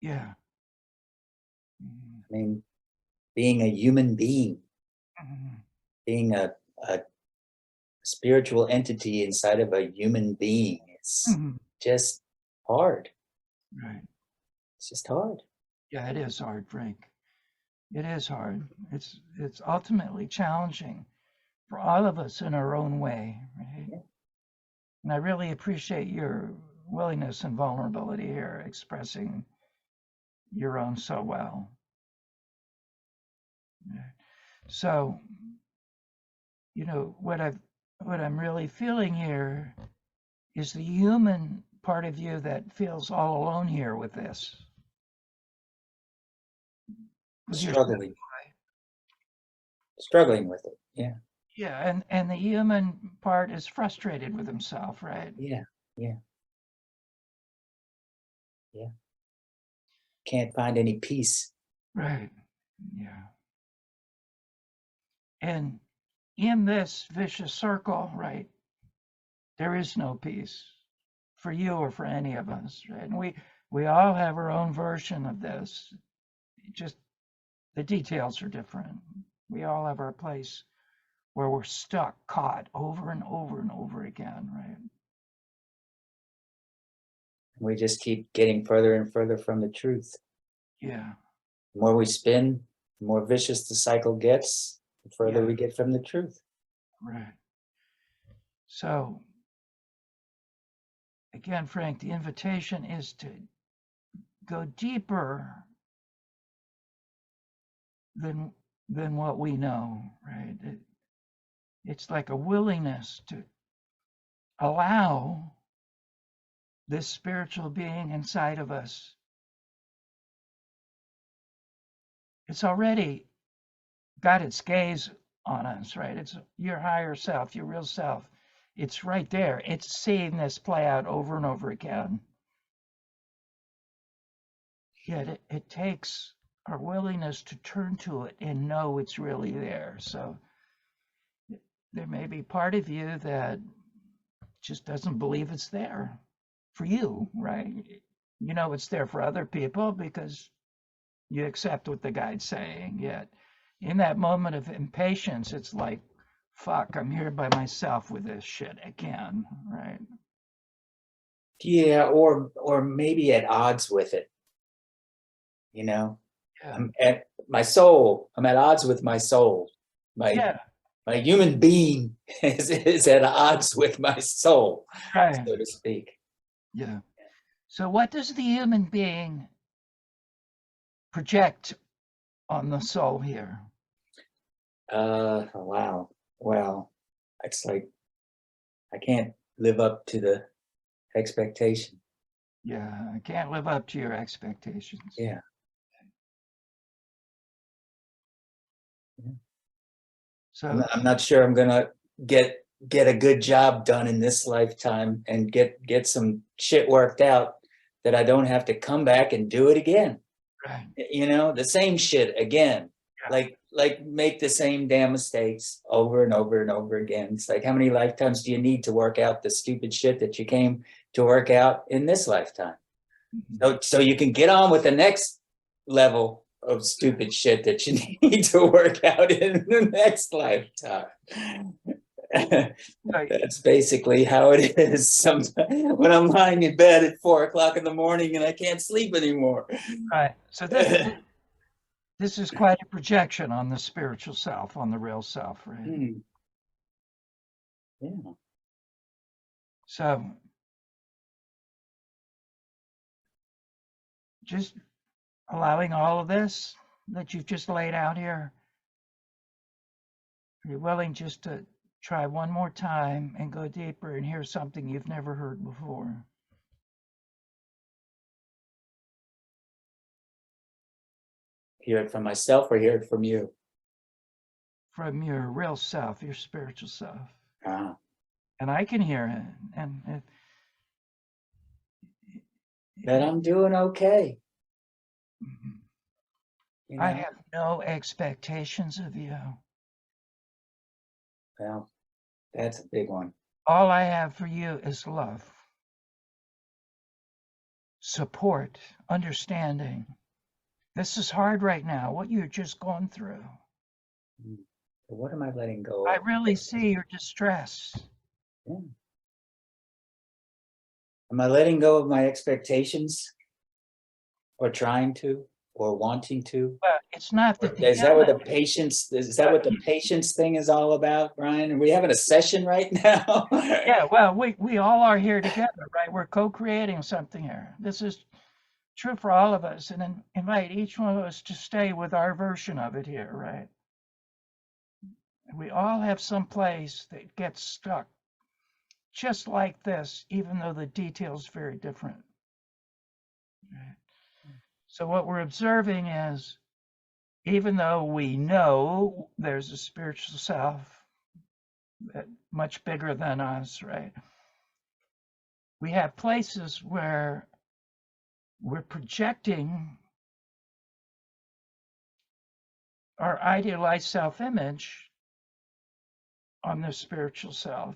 Yeah. I mean, being a human being, Mhm. being a spiritual entity inside of a human being. It's Mhm. just hard. Right. It's just hard. Yeah, it is hard, Frank. It is hard. It's ultimately challenging for all of us in our own way, right? Yeah. And I really appreciate your willingness and vulnerability here, expressing your own so well. Yeah. So, you know, what I'm really feeling here is the human part of you that feels all alone here with this. With your Struggling with it. Yeah. Yeah, and the human part is frustrated with himself, right? Yeah. Can't find any peace. Right. Yeah. And in this vicious circle, right, there is no peace for you or for any of us, right? And we all have our own version of this. Just the details are different. We all have our place where we're stuck, caught over and over and over again, right? We just keep getting further and further from the truth. Yeah. The more we spin, the more vicious the cycle gets, the further Yeah. we get from the truth. Right. So again, Frank, the invitation is to go deeper than what we know, right? It's like a willingness to allow this spiritual being inside of us. It's already got its gaze on us, right? It's your higher self, your real self. It's right there. It's seeing this play out over and over again. Yet it takes our willingness to turn to it and know it's really there. So there may be part of you that just doesn't believe it's there for you, right? You know it's there for other people because you accept what the guide's saying. Yet in that moment of impatience, it's like, fuck, I'm here by myself with this shit again, right? Yeah, or maybe at odds with it. You know, Yeah. I'm at odds with my soul. Yeah. My human being is at odds with my soul, Right. so to speak. Yeah. So what does the human being project on the soul here? Wow. Well, it's like I can't live up to the expectation. Yeah, I can't live up to your expectations. Yeah. So I'm not sure I'm gonna get a good job done in this lifetime and get some shit worked out that I don't have to come back and do it again. right. You know, the same shit again. Yeah. Like make the same damn mistakes over and over and over again. It's like, how many lifetimes do you need to work out the stupid shit that you came to work out in this lifetime? So you can get on with the next level of stupid shit that you need to work out in the next lifetime. That's basically how it is. Sometimes when I'm lying in bed at 4 o'clock in the morning and I can't sleep anymore. Right. So this is quite a projection on the spiritual self, on the real self, right? Yeah. So just allowing all of this that you've just laid out here, are you willing just to try one more time and go deeper and hear something you've never heard before? Hear it from myself or hear it from you? From your real self, your spiritual self. Ah. And I can hear it. And that I'm doing okay. Mhm. You I know, have no expectations of you. well, that's a big one. All I have for you is love, support, understanding. This is hard right now, what you're just going through. Mm. What am I letting go I of? really see your distress. Yeah. Am I letting go of my expectations, or trying to, or wanting to? But it's not that the Is that what the healing, patience, is that what the patience thing is all about, Brian? Are we having a session right now? yeah, well, we all are here together, right? We're co-creating something here. This is true for all of us, and then invite each one of us to stay with our version of it here, right? We all have some place that gets stuck, just like this, even though the detail's very different. Right? So what we're observing is, even though we know there's a spiritual self that much bigger than us, right? We have places where we're projecting our idealized self-image on the spiritual self.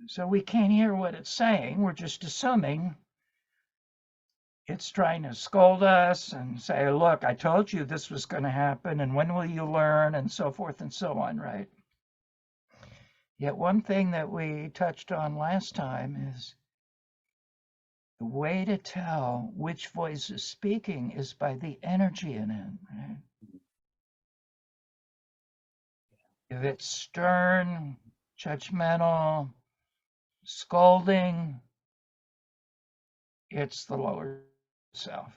So we can't hear what it's saying. We're just assuming it's trying to scold us and say, look, I told you this was going to happen, and when will you learn, and so forth and so on, right? Yet one thing that we touched on last time is the way to tell which voice is speaking is by the energy in it, right? If it's stern, judgmental, scolding, it's the lower self.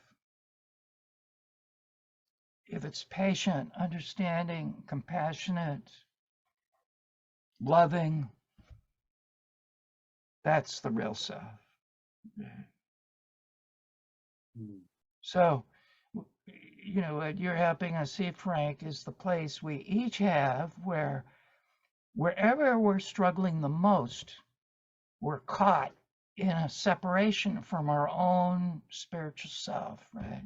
If it's patient, understanding, compassionate, loving, that's the real self. So, you know, what you're helping us see, Frank, is the place we each have where wherever we're struggling the most, we're caught in a separation from our own spiritual self, right?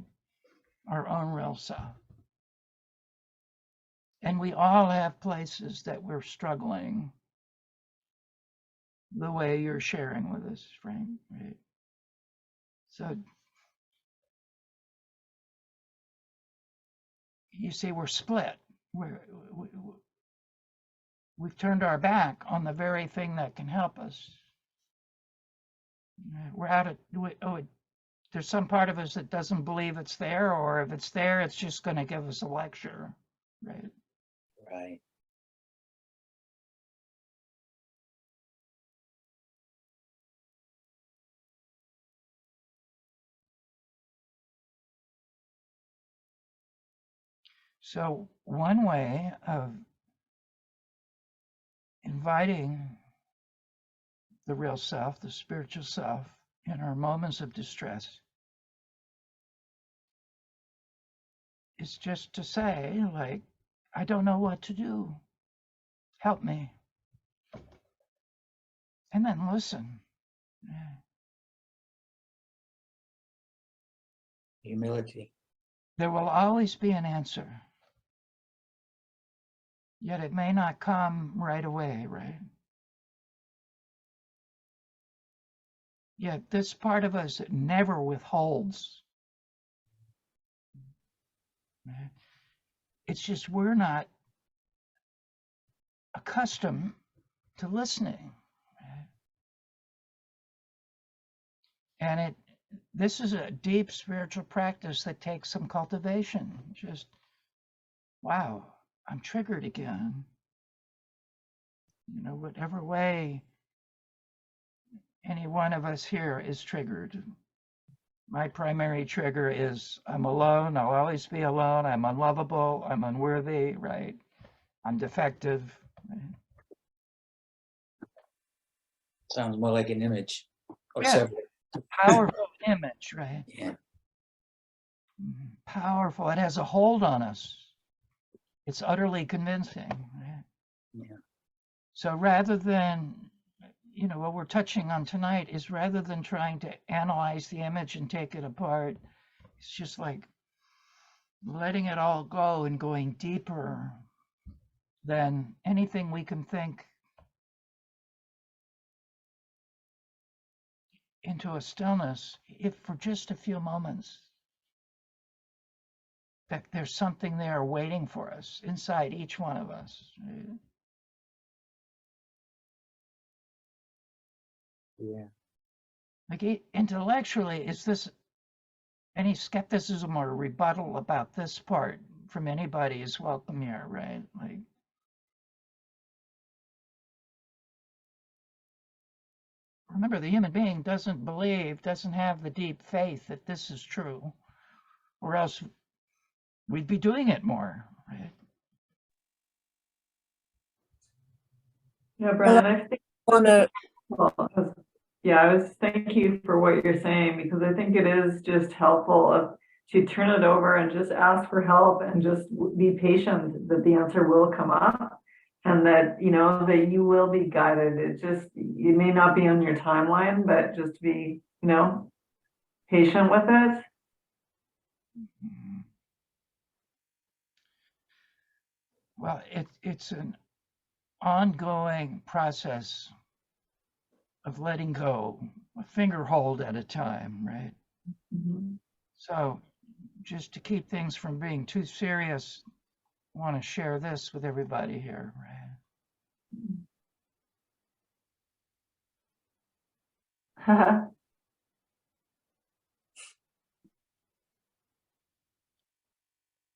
Our own real self. And we all have places that we're struggling the way you're sharing with us, Frank, right? So you see, we're split. We've turned our back on the very thing that can help us. We're out of, there's some part of us that doesn't believe it's there, or if it's there, it's just going to give us a lecture, right? Right. So one way of inviting the real self, the spiritual self, in our moments of distress is just to say, like, I don't know what to do. Help me. And then listen. Humility. There will always be an answer. Yet it may not come right away, right? Yet this part of us that never withholds. Right? It's just we're not accustomed to listening. Right? And this is a deep spiritual practice that takes some cultivation. Just, wow, I'm triggered again. You know, whatever way any one of us here is triggered. My primary trigger is I'm alone, I'll always be alone, I'm unlovable, I'm unworthy, right? I'm defective. Right? Sounds more like an image. Or Yeah, several. powerful image, right? Yeah. Powerful. It has a hold on us. It's utterly convincing. Right? Yeah. So rather than, you know, what we're touching on tonight is rather than trying to analyze the image and take it apart, it's just like letting it all go and going deeper than anything we can think into a stillness, if for just a few moments, that there's something there waiting for us inside each one of us. Yeah. Like intellectually, is this any skepticism or rebuttal about this part from anybody is welcome here, right? Like, remember, the human being doesn't believe, doesn't have the deep faith that this is true, or else we'd be doing it more, right? Yeah, Brennan, I think, Wanna, well, yeah, I was thank you for what you're saying, because I think it is just helpful to turn it over and just ask for help and just be patient that the answer will come up, and that, you know, that you will be guided. It just, it may not be on your timeline, but just be, you know, patient with it. Well, it's an ongoing process of letting go, a finger hold at a time, right? So just to keep things from being too serious, I want to share this with everybody here, right?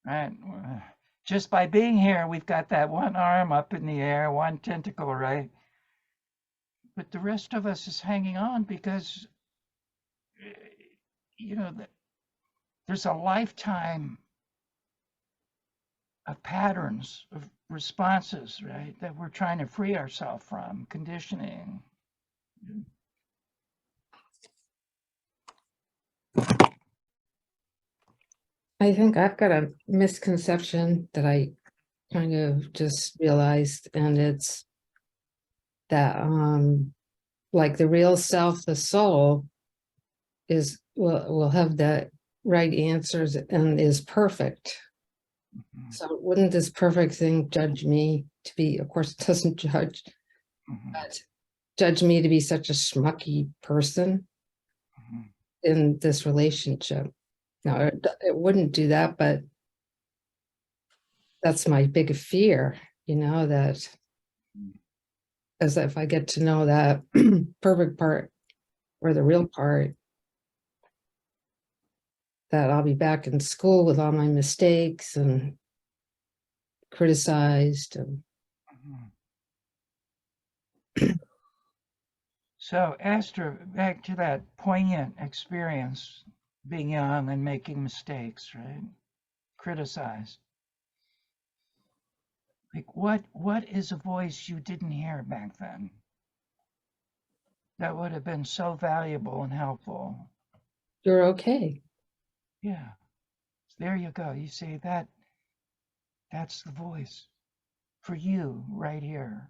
Right. Just by being here, we've got that one arm up in the air, one tentacle, right? But the rest of us is hanging on because, you know, there's a lifetime of patterns of responses, right, that we're trying to free ourselves from, conditioning. I think I've got a misconception that I kind of just realized, and it's that like the real self, the soul, will have the right answers and is perfect. So wouldn't this perfect thing judge me to be, of course it doesn't judge, but judge me to be such a schmucky person in this relationship? No, it wouldn't do that, but that's my big fear, you know, that as if I get to know that perfect part or the real part, that I'll be back in school with all my mistakes and criticized. And So, Esther, back to that poignant experience, being young and making mistakes, right? Criticized. Like, what is a voice you didn't hear back then that would have been so valuable and helpful? you're okay. Yeah. There you go. You see that, that's the voice for you right here.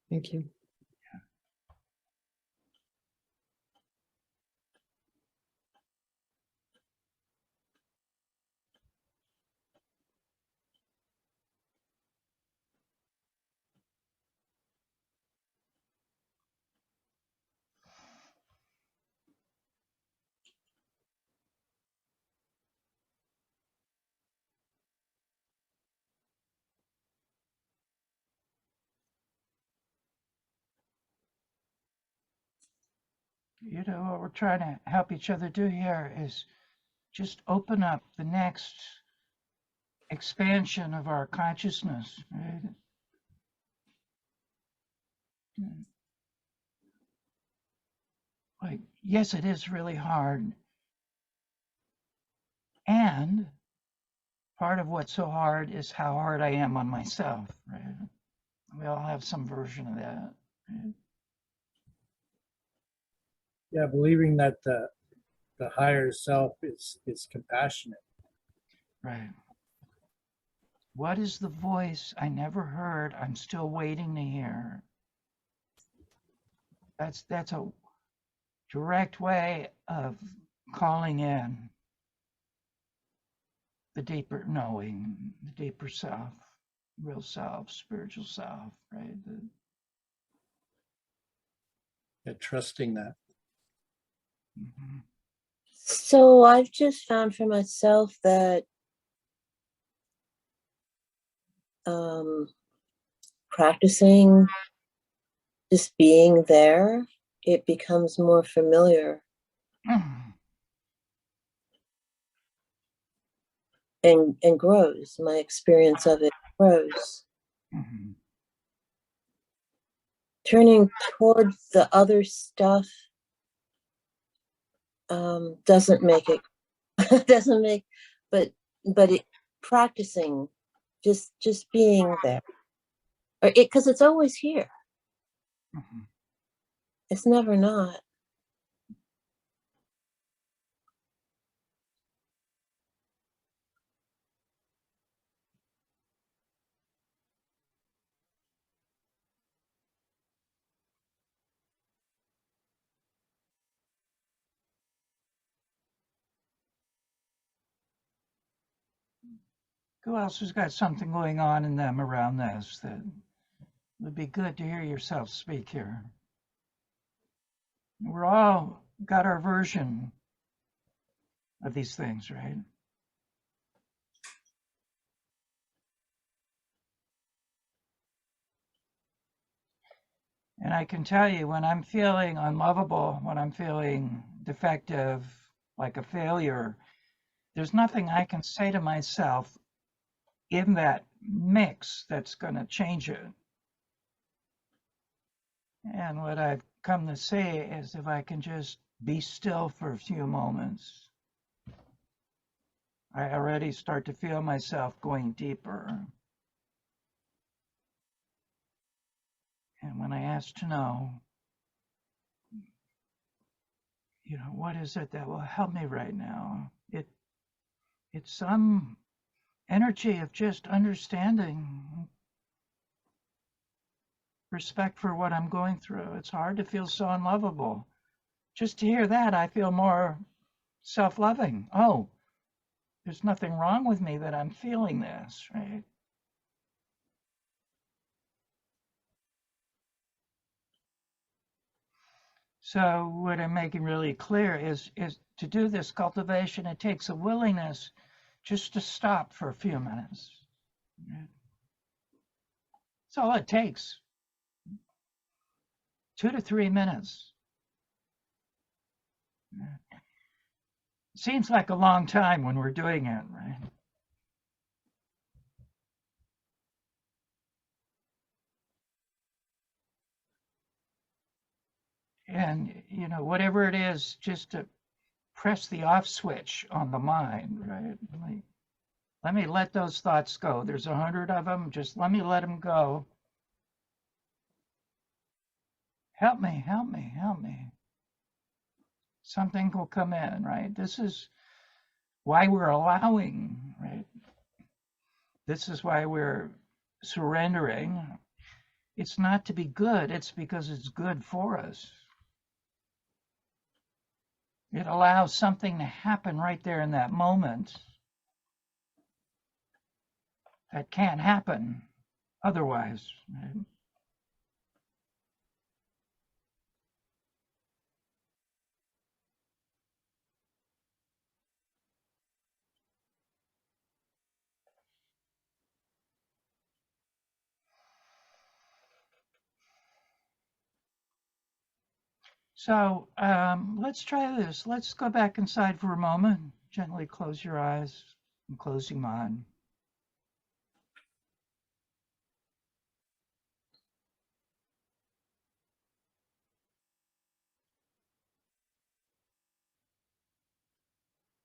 Thank you. You know, what we're trying to help each other do here is just open up the next expansion of our consciousness, right? Like, yes, it is really hard. And part of what's so hard is how hard I am on myself, right? We all have some version of that. Right? Yeah, believing that the higher self is compassionate. Right. What is the voice I never heard? I'm still waiting to hear. That's a direct way of calling in the deeper knowing, the deeper self, real self, spiritual self, right? Yeah, trusting that. Mhm. So I've just found for myself that practicing just being there, it becomes more familiar and grows. My experience of it grows. Mhm. Turning towards the other stuff doesn't make it doesn't make but it practicing just being there, or it because it's always here. Mhm. It's never not. Who else has got something going on in them around this that would be good to hear yourself speak here? We're all got our version of these things, right? And I can tell you when I'm feeling unlovable, when I'm feeling defective, like a failure, there's nothing I can say to myself in that mix that's going to change it. And what I've come to say is if I can just be still for a few moments, I already start to feel myself going deeper. And when I ask to know, what is it that will help me right now? It's some energy of just understanding, respect for what I'm going through. It's hard to feel so unlovable. Just to hear that, I feel more self-loving. Oh, there's nothing wrong with me that I'm feeling this, right? So what I'm making really clear is to do this cultivation, it takes a willingness just to stop for a few minutes. Right? That's all it takes. 2 to 3 minutes. Seems like a long time when we're doing it, right? And, whatever it is, just to press the off switch on the mind, right? Let me let those thoughts go. There's 100 of them. Just let me let them go. Help me, help me, help me. Something will come in, right? This is why we're allowing, right? This is why we're surrendering. It's not to be good, it's because it's good for us. It allows something to happen right there in that moment that can't happen otherwise. Right? So let's try this. Let's go back inside for a moment. Gently close your eyes and close your mind.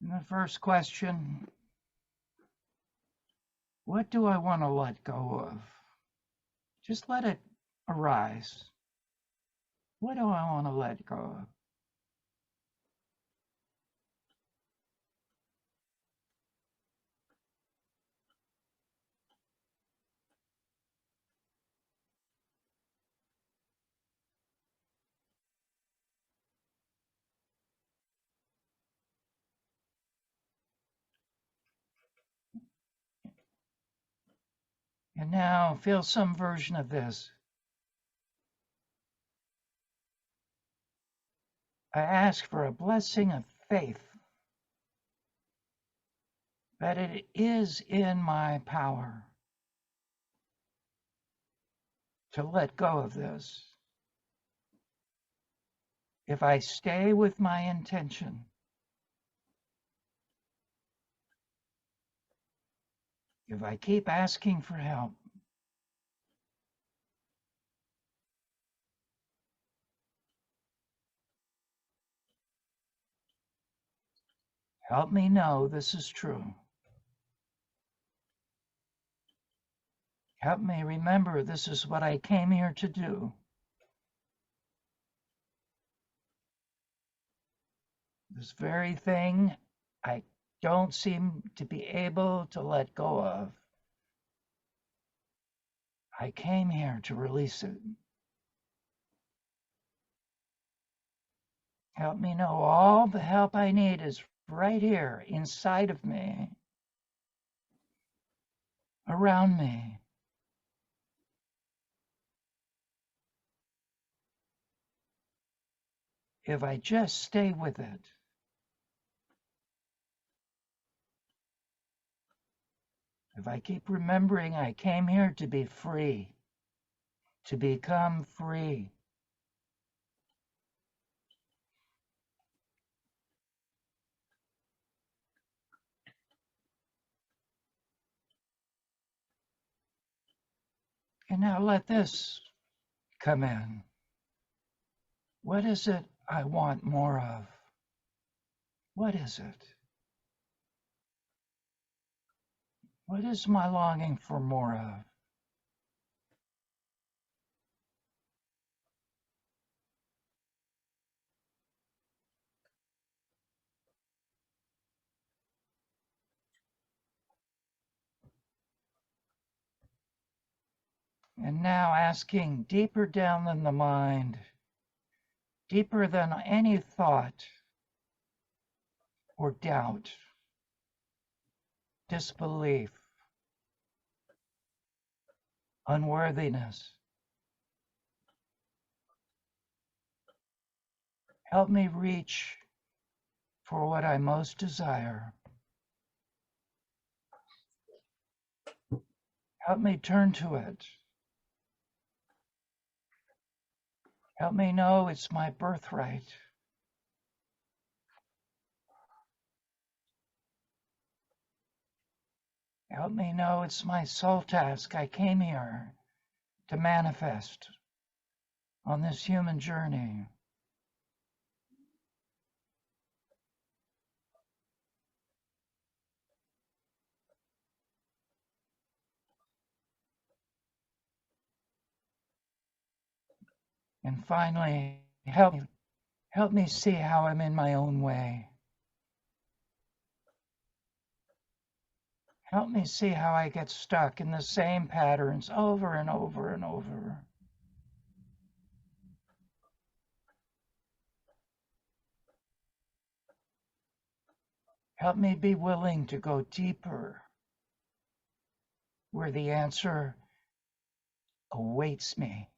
And the first question, what do I want to let go of? Just let it arise. What do I want to let go of? And now feel some version of this. I ask for a blessing of faith that it is in my power to let go of this. If I stay with my intention, if I keep asking for help, help me know this is true. Help me remember this is what I came here to do. This very thing I don't seem to be able to let go of. I came here to release it. Help me know all the help I need is right here inside of me, around me. If I just stay with it. If I keep remembering I came here to be free, to become free. And now let this come in. What is it I want more of? What is it? What is my longing for more of? And now asking deeper down than the mind, deeper than any thought or doubt, disbelief, unworthiness. Help me reach for what I most desire. Help me turn to it. Help me know it's my birthright. Help me know it's my soul task. I came here to manifest on this human journey. And finally, help me see how I'm in my own way. Help me see how I get stuck in the same patterns over and over and over. Help me be willing to go deeper where the answer awaits me.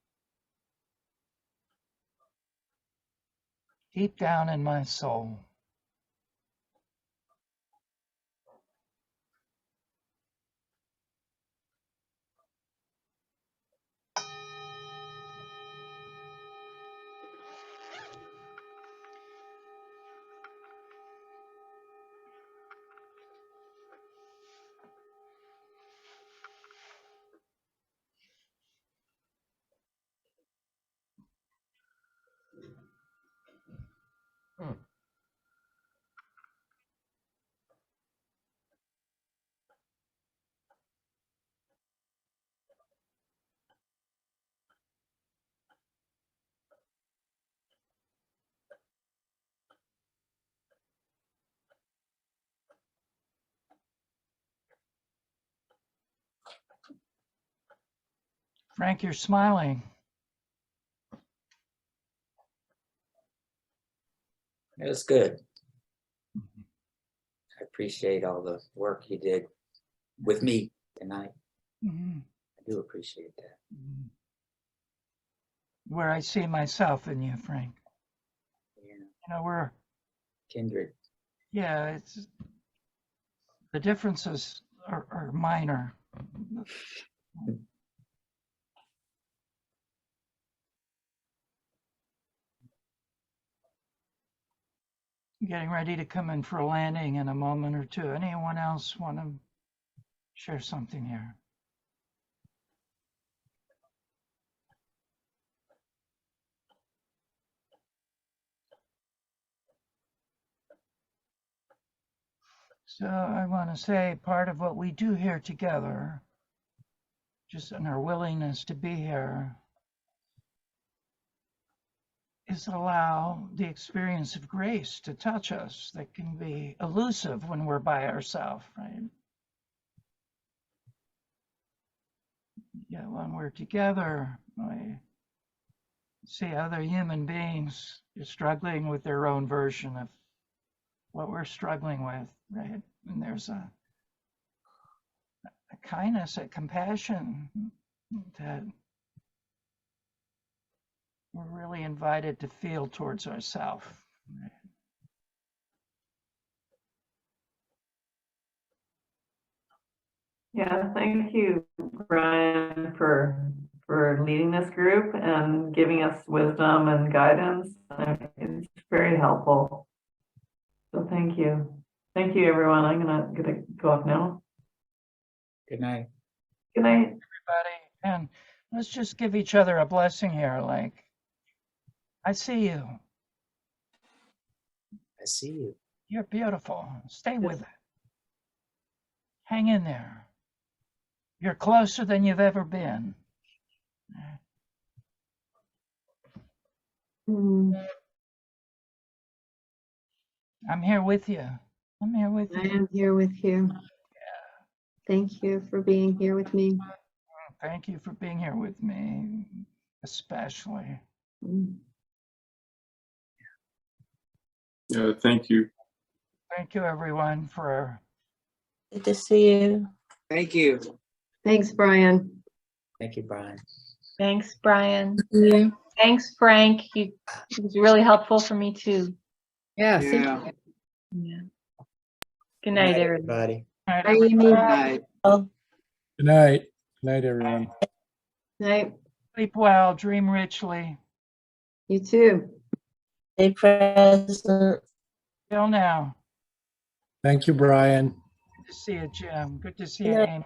Deep down in my soul. Frank, you're smiling. It was good. I appreciate all the work you did with me tonight. Mm-hmm. I do appreciate that. Where I see myself in you, Frank. Yeah. You know, we're, Kindred. yeah, it's, the differences are minor. Getting ready to come in for a landing in a moment or two. Anyone else want to share something here? So I want to say part of what we do here together, just in our willingness to be here, is allow the experience of grace to touch us that can be elusive when we're by ourselves, right? Yeah, when we're together, we see other human beings struggling with their own version of what we're struggling with, right? And there's a kindness, a compassion that we're really invited to feel towards ourselves. Right? Yeah, thank you, Brian, for leading this group and giving us wisdom and guidance. It's very helpful. So thank you. Thank you, everyone. I'm gonna go off now. Good night. Good night. Everybody, and let's just give each other a blessing here. Like, I see you. I see you. You're beautiful. Stay with it. Hang in there. You're closer than you've ever been. I'm here with you. I'm here with I you. am here with you. Thank you for being here with me. Thank you for being here with me, especially. Mm. Yeah, thank you. Thank you, everyone, for Good to see you. Thank you. Thanks, Brian. Thank you, Brian. Thanks, Brian. Yeah. Thanks, Frank. It was really helpful for me too. Yeah, thank you. Yeah. Yeah. Good night, everyone. everybody. Night, Bye, Amy. Good night. Oh, Good night. Good night, everyone. Night. sleep well, dream richly. You too. stay present. Till now. Thank you, Brian. Good to see you, Jim. Good to see Good you, night. Amy.